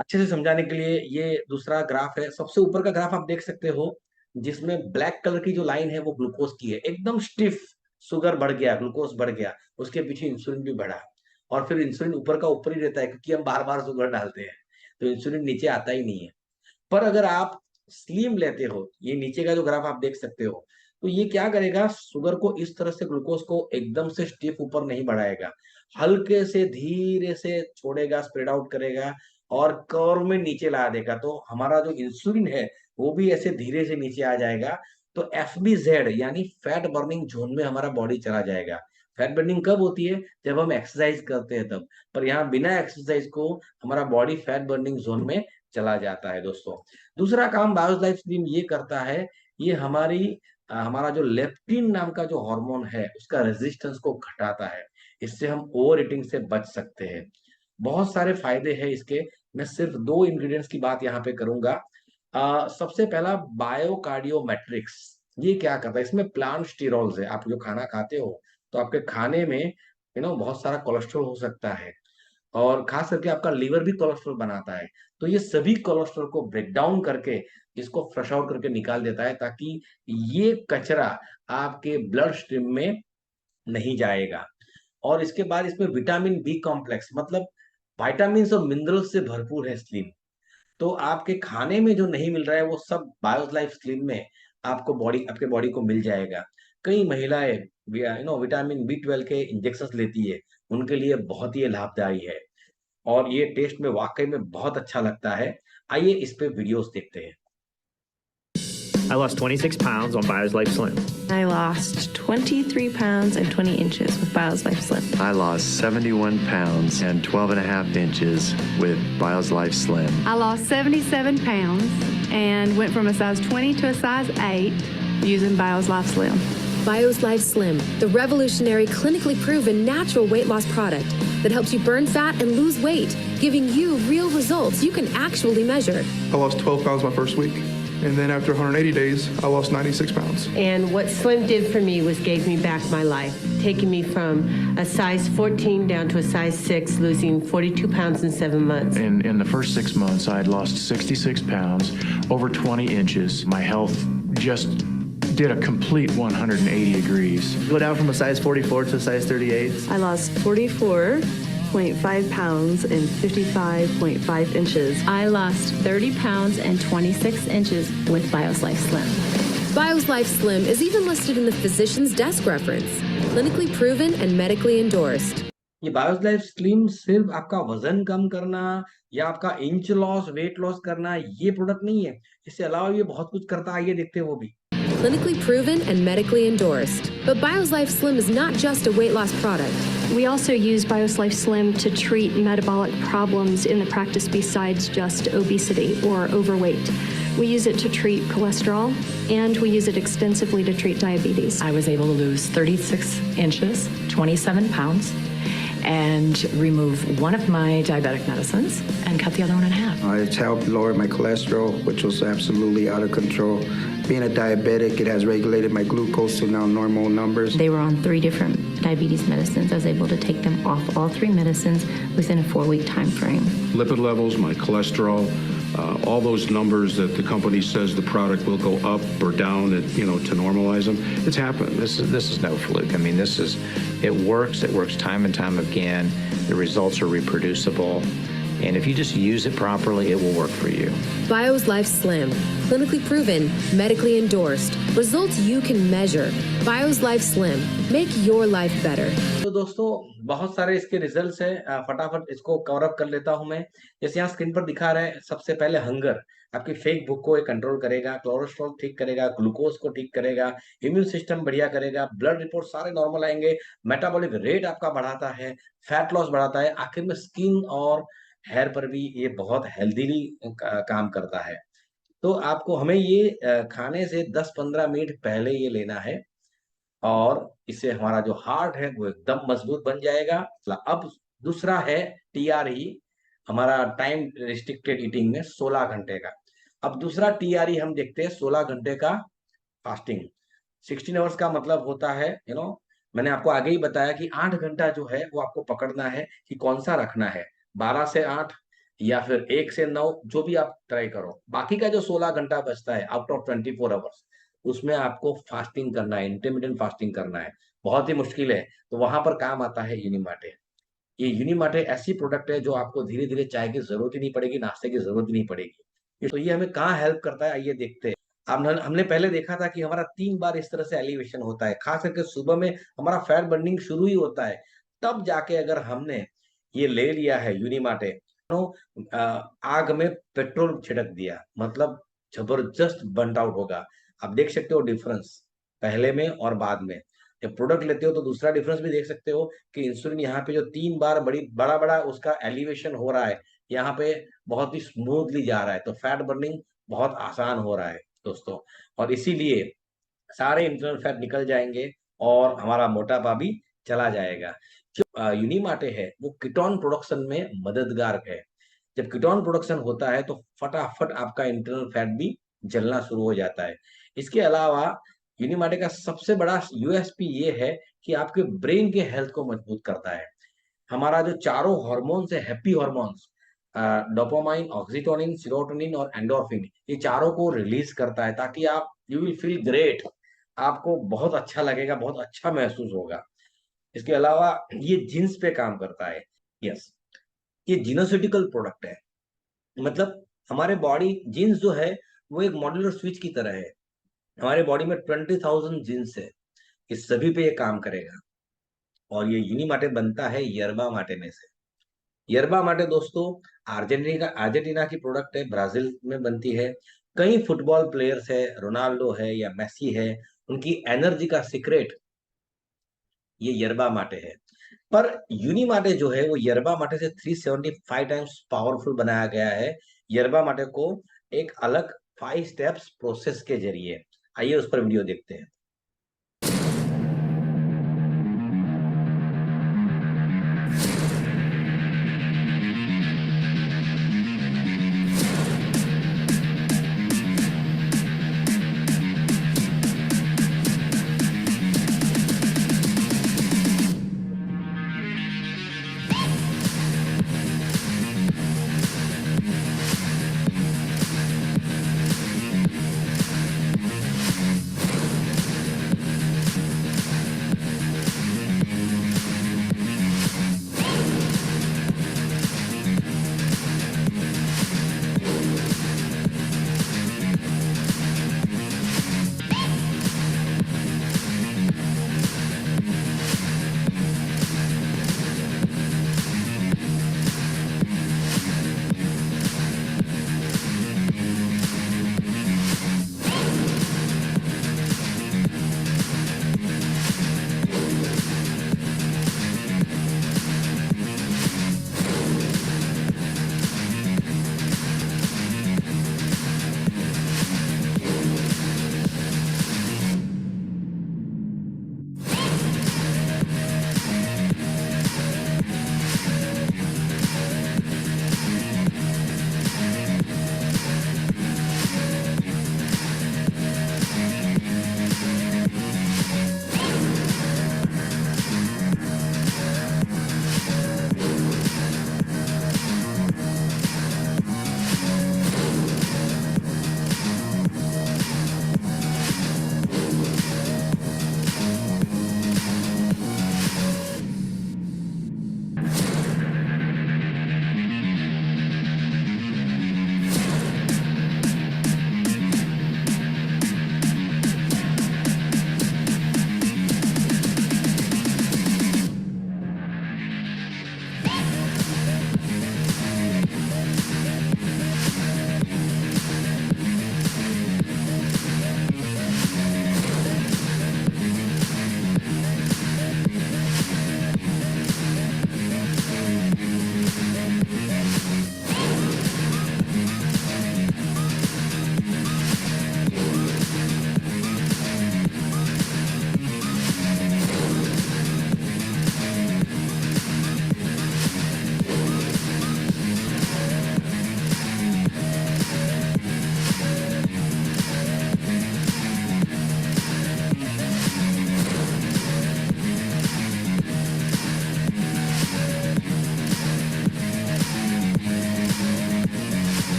अच्छे से समझाने के लिए ये दूसरा ग्राफ है। सबसे ऊपर का ग्राफ आप देख सकते हो, जिसमें ब्लैक कलर की जो लाइन है वो ग्लूकोज की है, एकदम स्टिफ। शुगर बढ़ गया, ग्लूकोज बढ़ गया, उसके पीछे इंसुलिन भी बढ़ा। और फिर इंसुलिन ऊपर का ऊपर ही रहता है, क्योंकि हम बार बार शुगर डालते हैं, तो इंसुलिन नीचे आता ही नहीं है। पर अगर आप स्लिम लेते हो, ये नीचे का जो ग्राफ आप देख सकते हो, तो ये क्या करेगा, शुगर को इस तरह से, ग्लूकोज को एकदम से स्टिफ ऊपर नहीं बढ़ाएगा, हल्के से धीरे से छोड़ेगा, स्प्रेड आउट करेगा और कर्व में नीचे ला देगा। तो हमारा जो इंसुलिन है वो भी ऐसे धीरे से नीचे आ जाएगा। तो FBZ यानी फैट बर्निंग जोन में हमारा बॉडी चला जाएगा। फैट बर्निंग कब होती है? जब हम एक्सरसाइज करते हैं तब। पर यहाँ बिना एक्सरसाइज को हमारा बॉडी फैट बर्निंग जोन में चला जाता है। दोस्तों, दूसरा काम बायोस लाइफ स्लिम ये करता है, ये हमारा जो लेप्टिन नाम का जो हार्मोन है उसका रेजिस्टेंस को घटाता है। इससे हम ओवर ईटिंग से बच सकते हैं। बहुत सारे फायदे हैं इसके। मैं सिर्फ 2 इंग्रेडिएंट्स की बात यहाँ पे करूंगा। सबसे पहला बायोकार्डियोमेट्रिक्स। ये क्या करता है? इसमें प्लांट स्टीरोल्स है। आप जो खाना खाते हो तो आपके खाने में बहुत सारा कोलेस्ट्रॉल हो सकता है, और खास करके आपका लीवर भी कोलेस्ट्रॉल बनाता है। तो ये सभी कोलेस्ट्रॉल को ब्रेक डाउन करके इसको फ्लश आउट करके निकाल देता है, ताकि ये कचरा आपके ब्लड स्ट्रीम में नहीं जाएगा। और इसके बाद इसमें विटामिन बी कॉम्प्लेक्स, मतलब विटामिन और मिनरल्स से भरपूर है स्लिम। तो आपके खाने में जो नहीं मिल रहा है वो सब बायोस लाइफ स्लिम में आपके बॉडी को मिल जाएगा। कई महिलाएं विटामिन B12 के इंजेक्शन लेती है, उनके लिए बहुत ही लाभदायी है, और ये टेस्ट में वाकई में बहुत अच्छा लगता है। आइए इस पे वीडियोस देखते हैं। I lost 26 pounds on Bio's Life Slim. I lost 23 pounds and 20 inches with Bio's Life Slim. I lost 71 pounds and 12 and a half inches with Bio's Life Slim. I lost 77 pounds and went from a size 20 to a size 8 using Bio's Life Slim. Bio's Life Slim, the revolutionary, clinically proven natural weight loss product that helps you burn fat and lose weight, giving you real results you can actually measure. I lost 12 pounds my first week. And then after 180 days, I lost 96 pounds. And what Slim did for me was gave me back my life, taking me from a size 14 down to a size 6, losing 42 pounds in 7 months. In the first 6 months, I had lost 66 pounds, over 20 inches. My health just did a complete 180 degrees. Go down from a size 44 to a size 38. I lost 44.5 pounds and 55.5 inches. I lost 30 pounds and 26 inches with Bio's Life Slim. Bio's Life Slim is even listed in the physician's desk reference, clinically proven and medically endorsed. ये बायोस लाइफ स्लिम सिर्फ आपका वजन कम करना या आपका इंच लॉस, वेट लॉस करना, ये प्रोडक्ट नहीं है। इससे अलावा ये बहुत कुछ करता है, ये देखते हैं वो भी। Clinically proven and medically endorsed. But Bio's Life Slim is not just a weight loss product. We also use Bio's Life Slim to treat metabolic problems in the practice besides just obesity or overweight. We use it to treat cholesterol, and we use it extensively to treat diabetes. I was able to lose 36 inches, 27 pounds, and remove one of my diabetic medicines and cut the other one in half. It's helped lower my cholesterol, which was absolutely out of control. Being a diabetic, it has regulated my glucose to now normal numbers. They were on 3 different diabetes medicines. I was able to take them off all 3 medicines within a 4-week time frame. Lipid levels, my cholesterol, all those numbers that the company says the product will go up or down, to normalize them, it's happened. This is no fluke. I mean, it works. It works time and time again. The results are reproducible. And if you just use it properly, it will work for you. Bio's Life Slim, clinically proven, medically endorsed. Results you can measure. Bio's Life Slim. Make your life better. तो दोस्तों, बहुत सारे इसके रिजल्ट्स हैं। फटाफट इसको कवर अप कर लेता हूं मैं। जैसे यहाँ स्क्रीन पर दिखा रहा है, सबसे पहले हंगर, आपकी फेक भूख को कंट्रोल करेगा, कोलेस्ट्रॉल ठीक करेगा, ग्लूकोज को ठीक करेगा, इम्यून सिस्टम बढ़िया करेगा, ब्लड रिपोर्ट सारे नॉर्मल आएंगे, मेटाबॉलिक रेट आपका बढ़ाता है, फैट लॉस बढ़ाता है, आखिर में स्किन और हेयर पर भी ये बहुत हेल्दीली काम करता है। तो आपको हमें ये खाने से 10-15 मिनट पहले ये लेना है, और इससे हमारा जो हार्ट है वो एकदम मजबूत बन जाएगा। अब दूसरा है TRE, हमारा टाइम रिस्ट्रिक्टेड ईटिंग में 16 घंटे का। अब दूसरा TRE हम देखते हैं 16 घंटे का फास्टिंग। 16 आवर्स का मतलब होता है मैंने आपको आगे ही बताया कि 8 घंटा जो है वो आपको पकड़ना है कि कौन सा रखना है, 12 से 8 या फिर 1 से 9, जो भी आप ट्राई करो। बाकी का जो 16 घंटा बचता है आउट ऑफ 24 आवर्स, उसमें आपको फास्टिंग करना है, इंटरमिटेंट फास्टिंग करना है। बहुत ही मुश्किल है, तो वहां पर काम आता है यूनिमाटे। ये यूनिमाटे ऐसी प्रोडक्ट है जो आपको धीरे धीरे चाय की जरूरत ही नहीं पड़ेगी, नाश्ते की जरूरत ही नहीं पड़ेगी। तो ये हमें कहाँ हेल्प करता है आइए देखते हैं। हमने पहले देखा था कि हमारा 3 बार इस तरह से एलिवेशन होता है, खास करके सुबह में हमारा फैट बर्निंग शुरू ही होता है। तब जाके अगर हमने ये ले लिया है यूनिमाटे, आग में पेट्रोल छिड़क दिया, मतलब जबरदस्त बर्न आउट होगा। आप देख सकते हो डिफरेंस पहले में और बाद में। जब प्रोडक्ट लेते हो तो दूसरा डिफरेंस भी देख सकते हो कि इंसुलिन यहाँ पे जो 3 बार बड़ा बड़ा उसका एलिवेशन हो रहा है, यहाँ पे बहुत ही स्मूथली जा रहा है। तो फैट बर्निंग बहुत आसान हो रहा है दोस्तों, और इसीलिए सारे इंटरनल फैट निकल जाएंगे और हमारा मोटापा भी चला जाएगा। जो यूनिमाटे है वो कीटोन प्रोडक्शन में मददगार है। जब कीटोन प्रोडक्शन होता है तो फटाफट आपका इंटरनल फैट भी जलना शुरू हो जाता है। इसके अलावा यूनिमाटे का सबसे बड़ा USP ये है कि आपके ब्रेन के हेल्थ को मजबूत करता है। हमारा जो चारों हार्मोन्स है, हैप्पी हार्मोन्स, डोपामाइन, ऑक्सीटोनिन, सीरोटोनिन और एंडोर्फिन, ये चारों को रिलीज करता है ताकि आप यू विल फील ग्रेट, आपको बहुत अच्छा लगेगा, बहुत अच्छा महसूस होगा। इसके अलावा ये जीन्स पे काम करता है। यस, ये जीनोसिटिकल प्रोडक्ट है, मतलब हमारे बॉडी जीन्स जो है वो एक मॉड्यूलर स्विच की तरह है। हमारे बॉडी में 20,000 जीन्स है, इस सभी पे ये काम करेगा। और ये यूनिमाटे बनता है यरबा माटे में से। यरबा माटे दोस्तों अर्जेंटीना की प्रोडक्ट है, ब्राजील में बनती है। कई फुटबॉल प्लेयर्स है, रोनाल्डो है या मेसी है, उनकी एनर्जी का सीक्रेट ये यरबा माटे है। पर यूनिमाटे जो है वो यरबा माटे से 375 टाइम्स पावरफुल बनाया गया है। यरबा माटे को एक अलग 5 स्टेप्स प्रोसेस के जरिए, आइए उस पर वीडियो देखते हैं।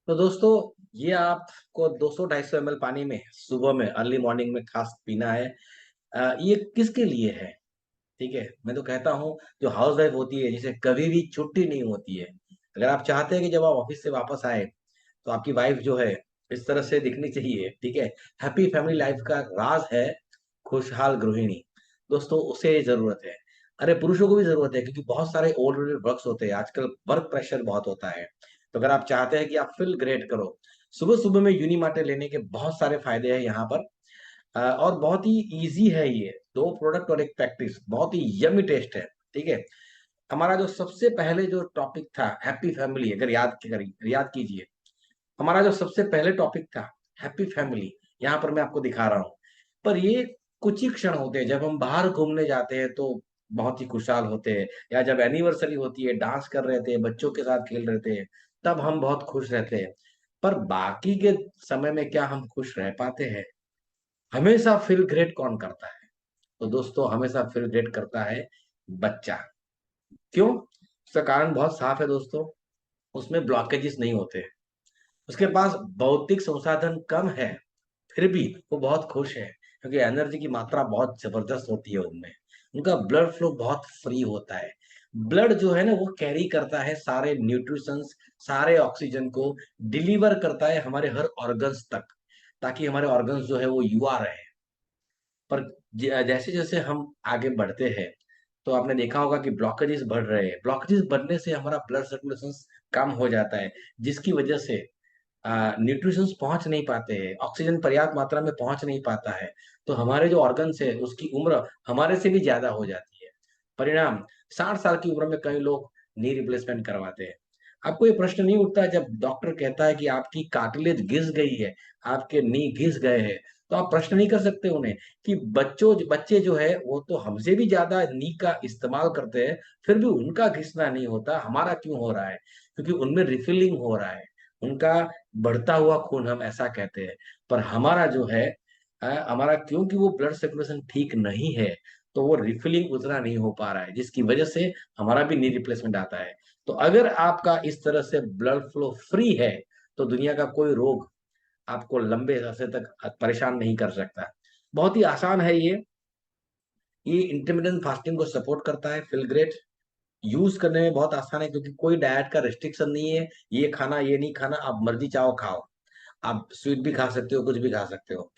तो दोस्तों, ये आपको 200-250 ml पानी में सुबह में अर्ली मॉर्निंग में खास पीना है। ये किसके लिए है? ठीक है, मैं तो कहता हूँ जो हाउस वाइफ होती है जिसे कभी भी छुट्टी नहीं होती है, अगर आप चाहते हैं कि जब आप ऑफिस से वापस आए तो आपकी वाइफ जो है इस तरह से दिखनी चाहिए, ठीक है। हैप्पी फैमिली लाइफ का राज है खुशहाल गृहिणी। दोस्तों, उसे जरूरत है। अरे पुरुषों को भी जरूरत है, क्योंकि बहुत सारे ओवरलोडेड वर्क्स होते हैं आजकल, वर्क प्रेशर बहुत होता है। तो अगर आप चाहते हैं कि आप फील ग्रेट करो, सुबह सुबह में यूनिमार्टे लेने के बहुत सारे फायदे हैं यहाँ पर। और बहुत ही इजी है ये, 2 प्रोडक्ट और 1 प्रैक्टिस, बहुत ही यमी टेस्ट है, ठीक है। हमारा जो सबसे पहले जो टॉपिक था हैप्पी फैमिली, अगर याद कीजिए, हमारा जो सबसे पहले टॉपिक था हैप्पी फैमिली, यहाँ पर मैं आपको दिखा रहा हूँ। पर ये कुछ ही क्षण होते हैं, जब हम बाहर घूमने जाते हैं तो बहुत ही खुशहाल होते हैं, या जब एनिवर्सरी होती है, डांस कर रहे थे, बच्चों के साथ खेल रहे थे, तब हम बहुत खुश रहते हैं। पर बाकी के समय में क्या हम खुश रह पाते हैं? हमेशा फील ग्रेट कौन करता है? तो दोस्तों, हमेशा फील ग्रेट करता है बच्चा। क्यों? उसका कारण बहुत साफ है दोस्तों, उसमें ब्लॉकेजेस नहीं होते, उसके पास भौतिक संसाधन कम है, फिर भी वो बहुत खुश है, क्योंकि एनर्जी की मात्रा बहुत जबरदस्त होती है उनमें। उनका ब्लड फ्लो बहुत फ्री होता है। ब्लड जो है ना, वो कैरी करता है सारे न्यूट्रिशंस, सारे ऑक्सीजन को डिलीवर करता है हमारे हर ऑर्गन्स तक, ताकि हमारे ऑर्गन्स जो है वो युवा रहे। पर जैसे जैसे हम आगे बढ़ते हैं, तो आपने देखा होगा कि ब्लॉकेजेस बढ़ रहे हैं। ब्लॉकेजेस बढ़ने से हमारा ब्लड सर्कुलेशन कम हो जाता है, जिसकी वजह से न्यूट्रिशंस पहुंच नहीं पाते हैं, ऑक्सीजन पर्याप्त मात्रा में पहुंच नहीं पाता है, तो हमारे जो ऑर्गन्स है उसकी उम्र हमारे से भी ज्यादा हो जाती है। परिणाम, 60 साल की उम्र में कई लोग नी रिप्लेसमेंट करवाते हैं। आपको ये प्रश्न नहीं उठता जब डॉक्टर कहता है कि आपकी कार्टिलेज घिस गई है, आपके नी घिस गए हैं, तो आप प्रश्न नहीं कर सकते उन्हें कि बच्चे जो है वो तो हमसे भी ज्यादा नी का इस्तेमाल करते हैं, फिर भी उनका घिसना नहीं होता, हमारा क्यों हो रहा है? क्योंकि उनमें रिफिलिंग हो रहा है, उनका बढ़ता हुआ खून, हम ऐसा कहते हैं। पर हमारा जो है हमारा, क्योंकि वो ब्लड सर्कुलेशन ठीक नहीं है, तो वो रिफिलिंग उतना नहीं हो पा रहा है, जिसकी वजह से हमारा भी नी रिप्लेसमेंट आता है। तो अगर आपका इस तरह से ब्लड फ्लो फ्री है, तो दुनिया का कोई रोग आपको लंबे अरसे तक परेशान नहीं कर सकता। बहुत ही आसान है ये इंटरमिटेंट फास्टिंग को सपोर्ट करता है। फील ग्रेट यूज करने में बहुत आसान है, क्योंकि कोई डाइट का रिस्ट्रिक्शन नहीं है, ये खाना ये नहीं खाना, आप मर्जी चाहो खाओ। आप स्वीट भी खा सकते हो, कुछ भी खा सकते हो,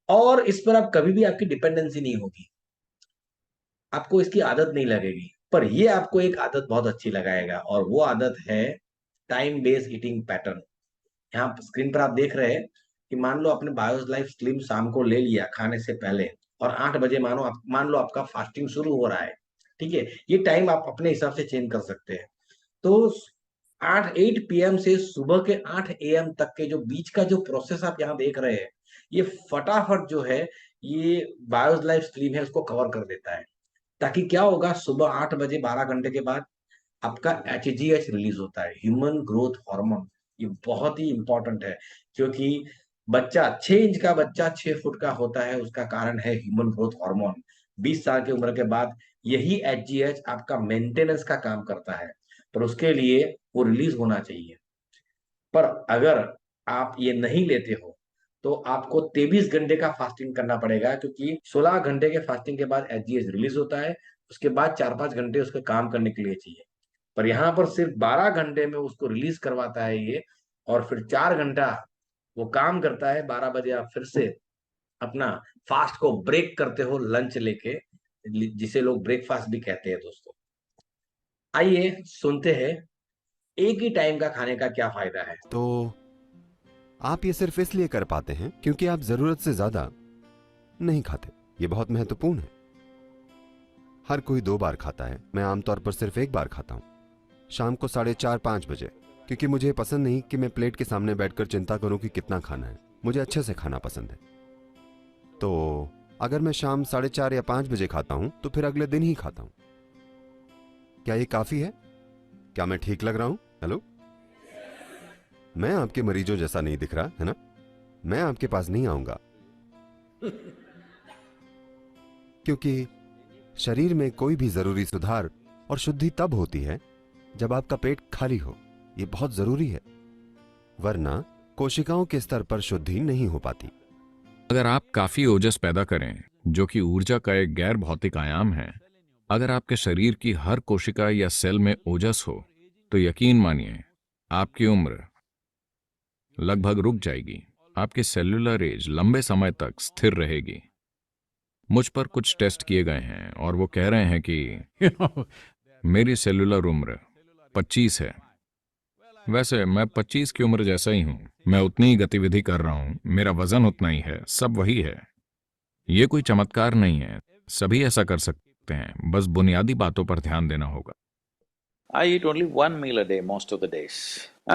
और इस पर आप कभी भी आपकी डिपेंडेंसी नहीं होगी, आपको इसकी आदत नहीं लगेगी। पर ये आपको एक आदत बहुत अच्छी लगाएगा, और वो आदत है टाइम बेस्ड ईटिंग पैटर्न। यहाँ स्क्रीन पर आप देख रहे हैं कि मान लो आपने बायोस लाइफ स्लिम शाम को ले लिया खाने से पहले, और 8 बजे मान लो आपका फास्टिंग शुरू हो रहा है, ठीक है। ये टाइम आप अपने हिसाब से चेंज कर सकते हैं। तो 8 PM से सुबह के 8 AM तक के जो बीच का जो प्रोसेस आप यहाँ देख रहे हैं, ये फटाफट जो है ये बायोस लाइफ स्लिम है उसको कवर कर देता है। ताकि क्या होगा, सुबह 8 बजे 12 घंटे के बाद आपका HGH रिलीज होता है, ह्यूमन ग्रोथ हार्मोन। ये बहुत ही इंपॉर्टेंट है, क्योंकि बच्चा 6 इंच का बच्चा 6 फुट का होता है, उसका कारण है ह्यूमन ग्रोथ हार्मोन। 20 साल की उम्र के बाद यही HGH आपका मेंटेनेंस का काम करता है, पर उसके लिए वो रिलीज होना चाहिए। पर अगर आप ये नहीं लेते हो, तो आपको 23 घंटे का फास्टिंग करना पड़ेगा, क्योंकि 16 घंटे के फास्टिंग के बाद HGH रिलीज होता है, उसके बाद 4-5 घंटे उसके काम करने के लिए चाहिए। पर यहाँ पर सिर्फ 12 घंटे में उसको रिलीज करवाता है ये, और फिर 4 घंटा वो काम करता है। 12 बजे आप फिर से अपना फास्ट को ब्रेक करते हो लंच लेके, जिसे लोग ब्रेकफास्ट भी कहते हैं दोस्तों। आइए सुनते हैं एक ही टाइम का खाने का क्या फायदा है। तो आप ये सिर्फ इसलिए कर पाते हैं क्योंकि आप जरूरत से ज्यादा नहीं खाते। ये बहुत महत्वपूर्ण है। हर कोई 2 बार खाता है, मैं आमतौर पर सिर्फ 1 बार खाता हूं, शाम को 4:30-5 बजे, क्योंकि मुझे पसंद नहीं कि मैं प्लेट के सामने बैठकर चिंता करूं कि कितना खाना है। मुझे अच्छे से खाना पसंद है। तो अगर मैं शाम 4:30 या 5 बजे खाता हूं, तो फिर अगले दिन ही खाता हूं। क्या ये काफी है? क्या मैं ठीक लग रहा हूं? हेलो, मैं आपके मरीजों जैसा नहीं दिख रहा है ना? मैं आपके पास नहीं आऊंगा, क्योंकि शरीर में कोई भी जरूरी सुधार और शुद्धि तब होती है जब आपका पेट खाली हो। यह बहुत जरूरी है। वरना कोशिकाओं के स्तर पर शुद्धि नहीं हो पाती। अगर आप काफी ओजस पैदा करें, जो कि ऊर्जा का एक गैर भौतिक आयाम है, अगर आपके शरीर की हर कोशिका या सेल में ओजस हो, तो यकीन मानिए आपकी उम्र लगभग रुक जाएगी। आपकी सेल्यूलर एज लंबे समय तक स्थिर रहेगी। मुझ पर कुछ टेस्ट किए गए हैं और वो कह रहे हैं कि मेरी सेल्यूलर उम्र 25 है। वैसे मैं 25 की उम्र जैसा ही हूं, मैं उतनी ही गतिविधि कर रहा हूं, मेरा वजन उतना ही है, सब वही है। ये कोई चमत्कार नहीं है, सभी ऐसा कर सकते हैं, बस बुनियादी बातों पर ध्यान देना होगा। I eat only one meal a day most of the days.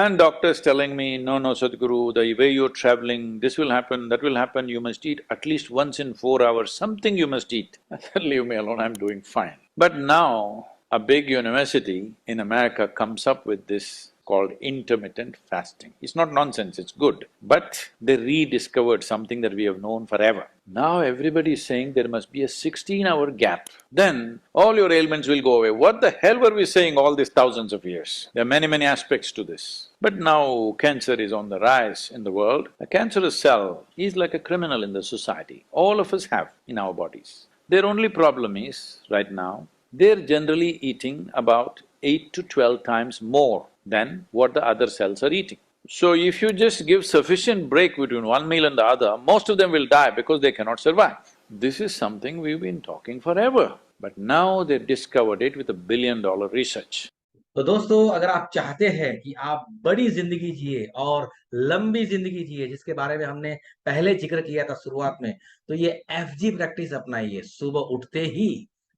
And doctors telling me, no, Sadhguru, the way you're traveling, this will happen, that will happen, you must eat at least once in 4 hours, something you must eat. I said, leave me alone, I'm doing fine. But now, a big university in America comes up with this called intermittent fasting. It's not nonsense, it's good. But they rediscovered something that we have known forever. Now everybody is saying there must be a 16-hour gap. Then all your ailments will go away. What the hell were we saying all these thousands of years? There are many aspects to this. But now cancer is on the rise in the world. A cancerous cell is like a criminal in the society. All of us have in our bodies. Their only problem is, right now, they're generally eating about 8 to 12 times more than what the other cells are eating. So if you just give sufficient break between one meal and the other, most of them will die because they cannot survive. This is something we've been talking forever, but now they've discovered it with $1 billion research. तो दोस्तों, अगर आप चाहते हैं कि आप बड़ी जिंदगी जिए और लंबी जिंदगी जिए, जिसके बारे में हमने पहले जिक्र किया था शुरुआत में, तो ये FG प्रैक्टिस अपनाइए। सुबह उठते ही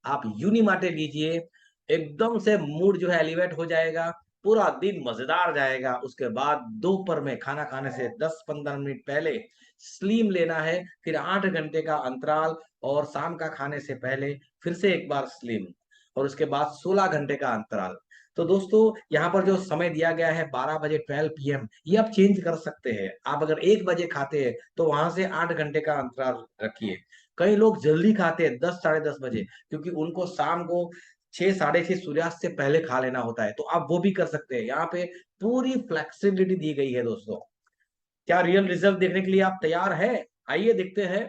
आप यूनिमाटे लीजिए, एकदम से मूड जो है एलिवेट हो जाएगा, पूरा दिन मजेदार जाएगा। उसके बाद दोपहर में खाना खाने से 10-15 मिनट पहले स्लीम लेना है, फिर 8 घंटे का अंतराल, और शाम का खाने से पहले फिर से एक बार स्लीम, और उसके बाद 16 घंटे का अंतराल। तो दोस्तों, यहाँ पर जो समय दिया गया है 12 बजे 12 PM, ये आप चेंज कर सकते हैं। आप अगर 1 बजे खाते हैं तो वहां से 8 घंटे का अंतराल रखिए। कई लोग जल्दी खाते हैं 10 साढ़े 10 बजे, क्योंकि उनको शाम को 6 साढ़े 6 सूर्यास्त से पहले खा लेना होता है, तो आप वो भी कर सकते हैं। यहाँ पे पूरी फ्लेक्सिबिलिटी दी गई है दोस्तों। क्या रियल रिजल्ट देखने के लिए आप तैयार है? आइए देखते हैं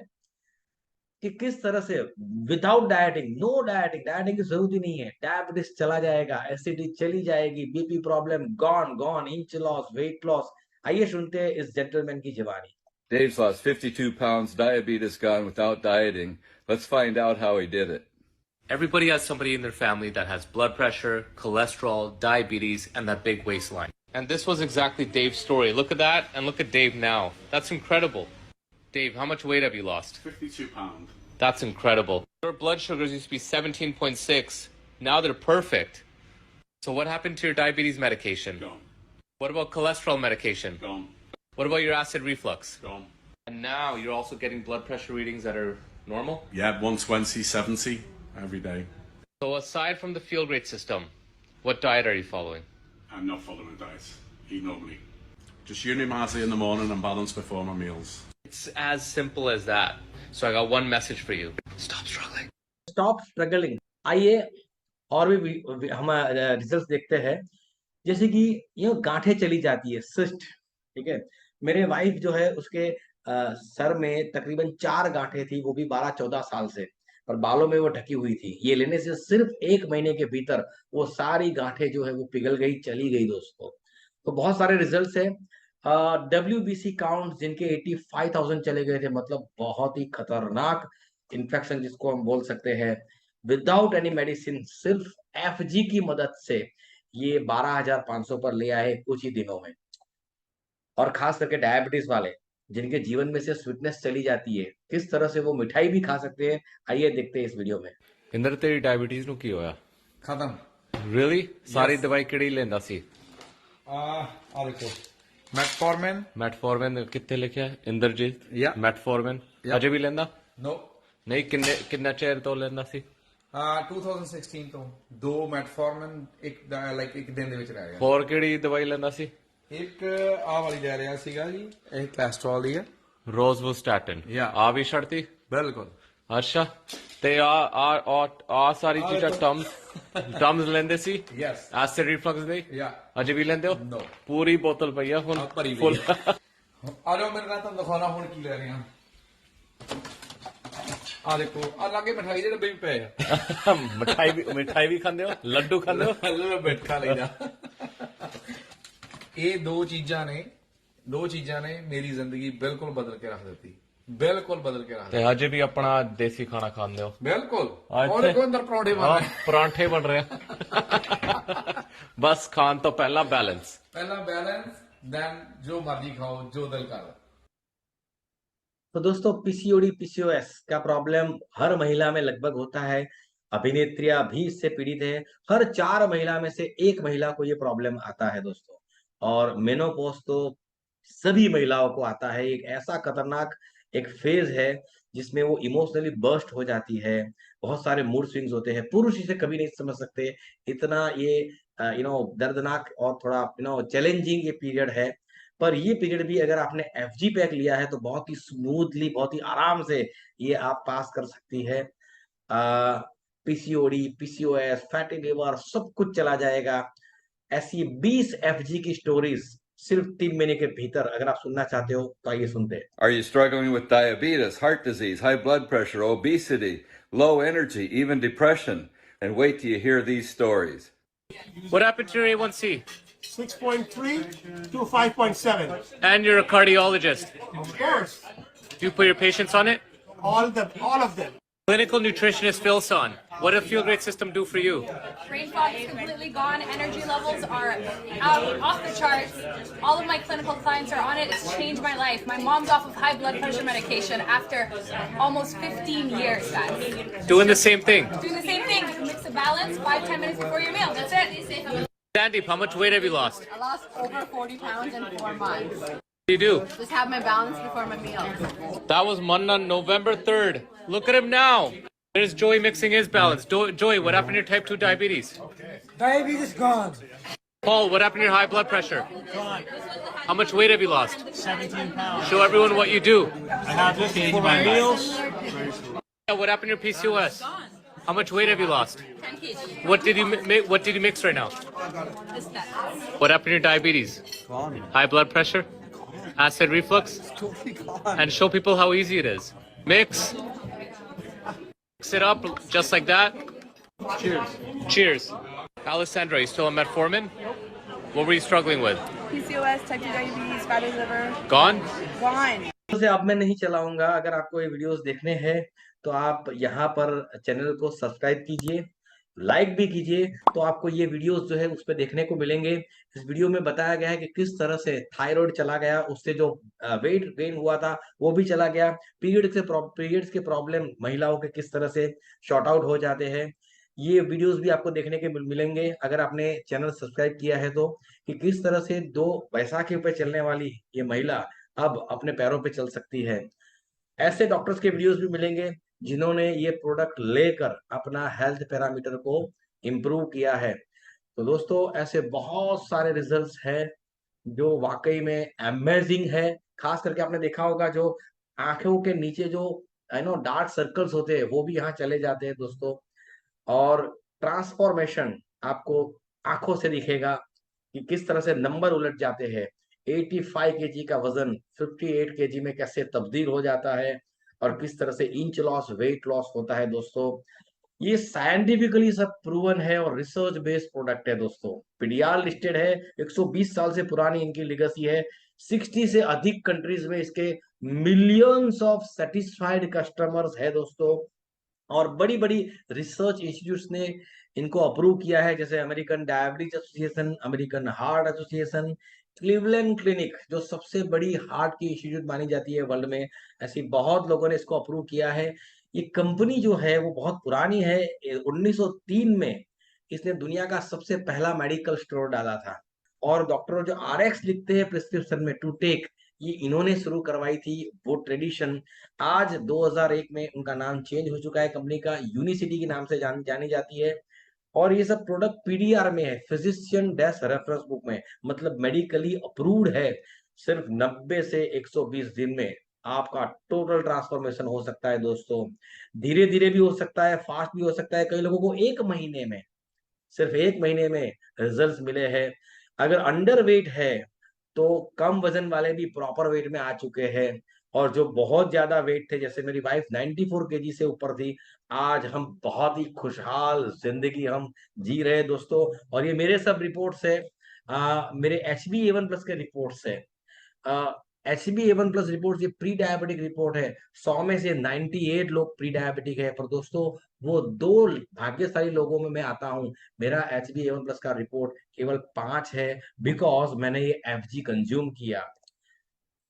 कि किस तरह से without dieting, no dieting, dieting की जरूरत ही नहीं है, डायबिटीज चला जाएगा, एसिडिटी चली जाएगी, BP problem gone, inch loss, weight loss. आइए सुनते हैं इस जेंटलमैन की जुबानी। Dave's lost 52 pounds, diabetes gone without dieting. Let's find out how he did it. Everybody has somebody in their family that has blood pressure, cholesterol, diabetes, and that big waistline. And this was exactly Dave's story. Look at that, and look at Dave now. That's incredible. Dave, how much weight have you lost? 52 pounds. That's incredible. Your blood sugars used to be 17.6. Now they're perfect. So what happened to your diabetes medication? Gone. What about cholesterol medication? Gone. What about your acid reflux? Gone. And now you're also getting blood pressure readings that are normal? Yeah, 120, 70 every day. So aside from the Feel Great system, what diet are you following? I'm not following a diet. Eat normally. Just Unimasi in the morning and balance before my meals. It's as simple as that. So I got one message for you. Stop struggling. Stop struggling. आइए और भी हम रिजल्ट देखते हैं। जैसे कि ये गांठें चली जाती है, सिस्ट, ठीक है। मेरे वाइफ जो है उसके सर में तकरीबन 4 गांठें थी, वो भी 12-14 साल से, और बालों में वो ढकी हुई थी। ये लेने से सिर्फ 1 महीने के भीतर वो सारी गांठें जो है वो पिघल गई, चली गई दोस्तों। तो बहुत सारे रिजल्ट्स है। WBC काउंट जिनके 85,000 चले गए थे, मतलब बहुत ही खतरनाक इन्फेक्शन जिसको हम बोल सकते हैं, विदाउट एनी मेडिसिन, सिर्फ FG की मदद से ये 12,500 पर ले आए कुछ ही दिनों में। और खास करके डायबिटीज वाले जिनके जीवन में से स्वीटनेस चली जाती है, किस तरह से वो मिठाई भी खा सकते हैं, आइए देखते हैं इस वीडियो में। इंदर तेरी डायबिटीज ਨੂੰ ਕੀ ਹੋਇਆ? खत्म। Really? ਸਾਰੀ ਦਵਾਈ ਕਿਹੜੀ ਲੈਂਦਾ ਸੀ? ਆ ਦੇਖੋ, ਮੈਟਫੋਰਮਿਨ। ਮੈਟਫੋਰਮਿਨ ਕਿੱਥੇ ਲਿਖਿਆ? ਇੰਦਰਜੀਤ? Yeah. ਮੈਟਫੋਰਮਿਨ ਅਜੇ ਵੀ ਲੈਂਦਾ? नो। ਨਹੀਂ, ਕਿੰਨਾ ਚਿਰ ਤੋਂ ਲੈਂਦਾ ਸੀ? 2016 ਤੋਂ 2 ਮੈਟਫੋਰਮਿਨ ਇੱਕ ਦਿਨ ਦੇ ਵਿੱਚ ਰਹਿ ਗਿਆ। ਹੋਰ ਕਿਹੜੀ ਦਵਾਈ ਲੈਂਦਾ ਸੀ? ਇੱਕ ਆ ਵਾਲੀ ਲੈ ਰਿਹਾ ਸੀਗਾ ਜੀ, ਇਹ ਕੋਲੇਸਟ੍ਰੋਲ ਦੀ ਹੈ, ਰੋਜ਼ਵਸਟੈਟਿਨ। Yeah. ਆ ਵੀ ਛੱਡਤੀ? ਬਿਲਕੁਲ। ਅੱਛਾ ਤੇ ਆ ਸਾਰੀ ਚੀਜ਼ਾਂ ਟਮਸ ਲੈਂਦੇ ਸੀ ਯੈਸ ਐਸਿਡ ਰਿਫਲਕਸ ਦੇ ਯਾ ਅਜੇ ਵੀ ਲੈਂਦੇ ਹੋ ਨੋ ਪੂਰੀ ਬੋਤਲ ਪਈ ਆ ਹੁਣ ਫੁੱਲ ਆ ਜਾਓ ਮੇਰੇ ਨਾਲ ਤੁਹਾਨੂੰ ਦਿਖਾਉਣਾ ਹੁਣ ਕੀ ਲੈ ਰਹੇ ਹਾਂ ਆ ਦੇਖੋ ਆ ਲਾਗੇ ਮਠਾਈ ਦੇ ਡੱਬੇ ਵੀ ਪਏ ਆ ਮਿਠਾਈ ਵੀ ਖਾਂਦੇ ਹੋ ਲੱਡੂ ਖਾਂਦੇ ਹੋ ਹੱਲੇ ਬੈਠਾ ਲੈਦਾ ਇਹ ਦੋ ਚੀਜ਼ਾਂ ਨੇ ਮੇਰੀ ਜ਼ਿੰਦਗੀ ਬਿਲਕੁਲ ਬਦਲ ਕੇ ਰੱਖ ਦਿੱਤੀ ਬਿਲਕੁਲ ਬਦਲ ਕੇ ਰੱਖ ਤੇ ਅਜੇ ਵੀ ਆਪਣਾ ਦੇਸੀ ਖਾਣਾ ਖਾਂਦੇ ਹੋ ਬਿਲਕੁਲ ਔਰ ਦੇਖੋ ਅੰਦਰ ਪਰੌਂਠੇ ਬਣ ਰਹੇ ਪਰਾਂਠੇ ਬਣ ਰਹੇ ਆ ਬਸ ਖਾਣ ਤੋਂ ਪਹਿਲਾਂ ਬੈਲੈਂਸ देन जो मर्जी खाओ जो दिल कर। तो दोस्तों पीसीओडी पीसीओएस का प्रॉब्लम हर महिला में लगभग होता है। अभिनेत्रियां भी इससे पीड़ित है। हर 4 महिला में से 1 महिला को ये प्रॉब्लम आता है दोस्तों। और मेनोपॉज तो सभी महिलाओं को आता है। एक ऐसा खतरनाक एक फेज है जिसमें वो इमोशनली बर्स्ट हो जाती है। बहुत सारे मूड स्विंग्स होते हैं। पुरुष इसे कभी नहीं समझ सकते। इतना ये दर्दनाक और थोड़ा चैलेंजिंग ये पीरियड है। पर ये पीरियड भी अगर आपने एफजी पैक लिया है तो बहुत ही स्मूथली, बहुत ही आराम से ये आप पास कर सकती है। पीसीओडी, पीसीओएस, फैटी लिवर सब कुछ चला जाएगा। ऐसी 20 एफजी की स्टोरीज सिर्फ 3 महीने के भीतर अगर आप सुनना चाहते हो तो आइए सुनते हैं। Are you struggling with diabetes, heart disease, high blood pressure, obesity, low energy, even depression? And wait till you hear these stories. What happened to your A1C? 6.3 to 5.7. And you're a cardiologist. Of course. Do you put your patients on it? All of them. Clinical nutritionist Phil Son. What does Feel Great System do for you? Brain fog is completely gone. Energy levels are off the charts. All of my clinical clients are on it. It's changed my life. My mom's off of high blood pressure medication after almost 15 years, guys. Doing the same thing. Doing the same thing. Mix a balance, 5-10 minutes before your meal. That's it. Sandeep, how much weight have you lost? I lost over 40 pounds in 4 months. What do you do? Just have my balance before my meal. That was Manna November 3rd. Look at him now. There's Joey mixing his balance. Joey, what happened to your type 2 diabetes? Diabetes gone. Paul, what happened to your high blood pressure? Gone. How much weight have you lost? 17 pounds. Show everyone what you do. I have this for my meals. What happened to your PCOS? How much weight have you lost? 10 kg. What did you mix right now? Just that. What happened to your diabetes? Gone. High blood pressure? Acid reflux? Totally gone. And show people how easy it is. Mix it up just like that. Cheers. Cheers. Alessandra, you still on metformin? What were you struggling with? PCOS, type 2 diabetes, fatty liver. Gone? Gone. से अब मैं नहीं चलाऊंगा। अगर आपको ये वीडियोस देखने हैं तो आप यहाँ पर चैनल को सब्सक्राइब कीजिए, लाइक भी कीजिए, तो आपको ये वीडियोस जो है उस पर देखने को मिलेंगे। इस वीडियो में बताया गया है कि किस तरह से थायराइड चला गया, उससे जो वेट गेन हुआ था वो भी चला गया। पीरियड्स के प्रॉब्लम महिलाओं के किस तरह से शॉर्ट आउट हो जाते हैं, ये वीडियोस भी आपको देखने के मिलेंगे अगर आपने चैनल सब्सक्राइब किया है तो, कि किस तरह से 2 बैसाखी पे चलने वाली ये महिला अब अपने पैरों पे चल सकती है। ऐसे डॉक्टर्स के वीडियोस भी मिलेंगे जिन्होंने ये प्रोडक्ट लेकर अपना हेल्थ पैरामीटर को इम्प्रूव किया है। तो दोस्तों ऐसे बहुत सारे रिजल्ट्स हैं जो वाकई में अमेजिंग है। खास करके आपने देखा होगा जो आंखों के नीचे जो डार्क सर्कल्स होते हैं वो भी यहाँ चले जाते हैं दोस्तों। और ट्रांसफॉर्मेशन आपको आंखों से दिखेगा कि किस तरह से नंबर उलट जाते हैं। 85 केजी का वजन 58 केजी में कैसे तब्दील हो जाता है और किस तरह से इंच लॉस, वेट लॉस होता है दोस्तों। ये साइंटिफिकली सब प्रूवन है और रिसर्च बेस्ड प्रोडक्ट है दोस्तों। पीडियाल लिस्टेड है, 120 साल से पुरानी इनकी लेगेसी है। 60 से अधिक कंट्रीज में इसके मिलियंस ऑफ सेटिस्फाइड कस्टमर्स है दोस्तों। और बड़ी बड़ी रिसर्च इंस्टीट्यूट्स ने इनको अप्रूव किया है, जैसे American diabetes association, American heart association, Cleveland clinic जो सबसे बड़ी हार्ट की इंस्टीट्यूट मानी जाती है वर्ल्ड में, ऐसी बहुत लोगों ने इसको अप्रूव किया है। ये कंपनी जो है वो बहुत पुरानी है। 1903 में इसने दुनिया का सबसे पहला मेडिकल स्टोर डाला था। और डॉक्टर जो RX लिखते हैं प्रिस्क्रिप्शन में टू टेक, ये इन्होंने शुरू करवाई थी वो ट्रेडिशन। आज 2001 में उनका नाम चेंज हो चुका है, कंपनी का यूनिसिटी के नाम से जानी जाती है। और ये सब प्रोडक्ट PDR में है, फिजिशियन डेस्क रेफरेंस बुक में, मतलब मेडिकली अप्रूव्ड है। सिर्फ 90 से 120 दिन में आपका टोटल ट्रांसफॉर्मेशन हो सकता है दोस्तों। धीरे धीरे भी हो सकता है, फास्ट भी हो सकता है। कई लोगों को 1 महीने में, सिर्फ 1 महीने में रिजल्ट्स मिले हैं। अगर अंडर वेट है तो कम वजन वाले भी प्रॉपर वेट में आ चुके हैं, और जो बहुत ज्यादा वेट थे, जैसे मेरी वाइफ 94 केजी से ऊपर थी, आज हम बहुत ही खुशहाल जिंदगी हम जी रहे हैं दोस्तों। और ये मेरे सब रिपोर्ट्स है, मेरे HbA1+ के रिपोर्ट्स है। HbA1+ रिपोर्ट, ये प्री डायबिटिक रिपोर्ट है। 100 में से 98 लोग प्री डायबिटिक है, पर दोस्तों वो 2 भाग्यशाली लोगों में मैं आता हूं। मेरा HbA1+ का रिपोर्ट केवल 5 है, बिकॉज मैंने ये FG कंज्यूम किया।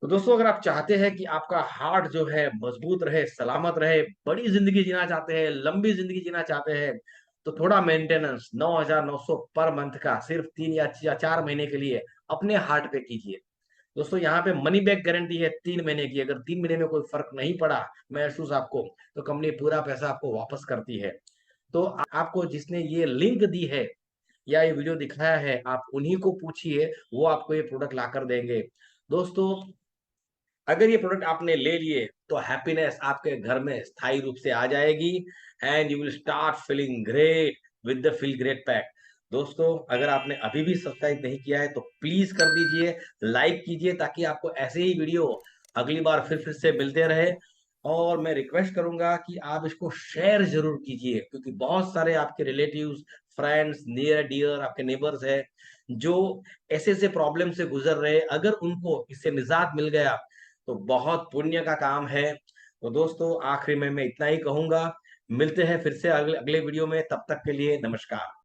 तो दोस्तों, अगर आप चाहते हैं कि आपका हार्ट जो है मजबूत रहे, सलामत रहे, बड़ी जिंदगी जीना चाहते हैं, लंबी जिंदगी जीना चाहते हैं, तो थोड़ा मेंटेनेंस 9,900 पर मंथ का सिर्फ 3 या 4 महीने के लिए अपने हार्ट पे कीजिए। दोस्तों, यहाँ पे मनी बैक गारंटी है 3 महीने की। अगर 3 महीने में कोई फर्क नहीं पड़ा महसूस आपको, तो कंपनी पूरा पैसा आपको वापस करती है। तो आपको जिसने ये लिंक दी है या ये वीडियो दिखाया है, आप उन्हीं को पूछिए, वो आपको ये प्रोडक्ट ला कर देंगे। दोस्तों, अगर ये प्रोडक्ट आपने ले लिए तो हैप्पीनेस आपके घर में स्थायी रूप से आ जाएगी, and you will start feeling great with the feel great pack. दोस्तों, अगर आपने अभी भी सब्सक्राइब नहीं किया है तो प्लीज कर दीजिए, लाइक कीजिए, ताकि आपको ऐसे ही वीडियो अगली बार फिर से मिलते रहे। और मैं रिक्वेस्ट करूंगा कि आप इसको शेयर जरूर कीजिए, क्योंकि बहुत सारे आपके रिलेटिव्स, फ्रेंड्स, नियर डियर, आपके नेबर्स है जो ऐसे ऐसे प्रॉब्लम से गुजर रहे। अगर उनको इससे निजात मिल गया तो बहुत पुण्य का काम है। तो दोस्तों, आखिरी में मैं इतना ही कहूंगा, मिलते हैं फिर से अगले वीडियो में। तब तक के लिए नमस्कार।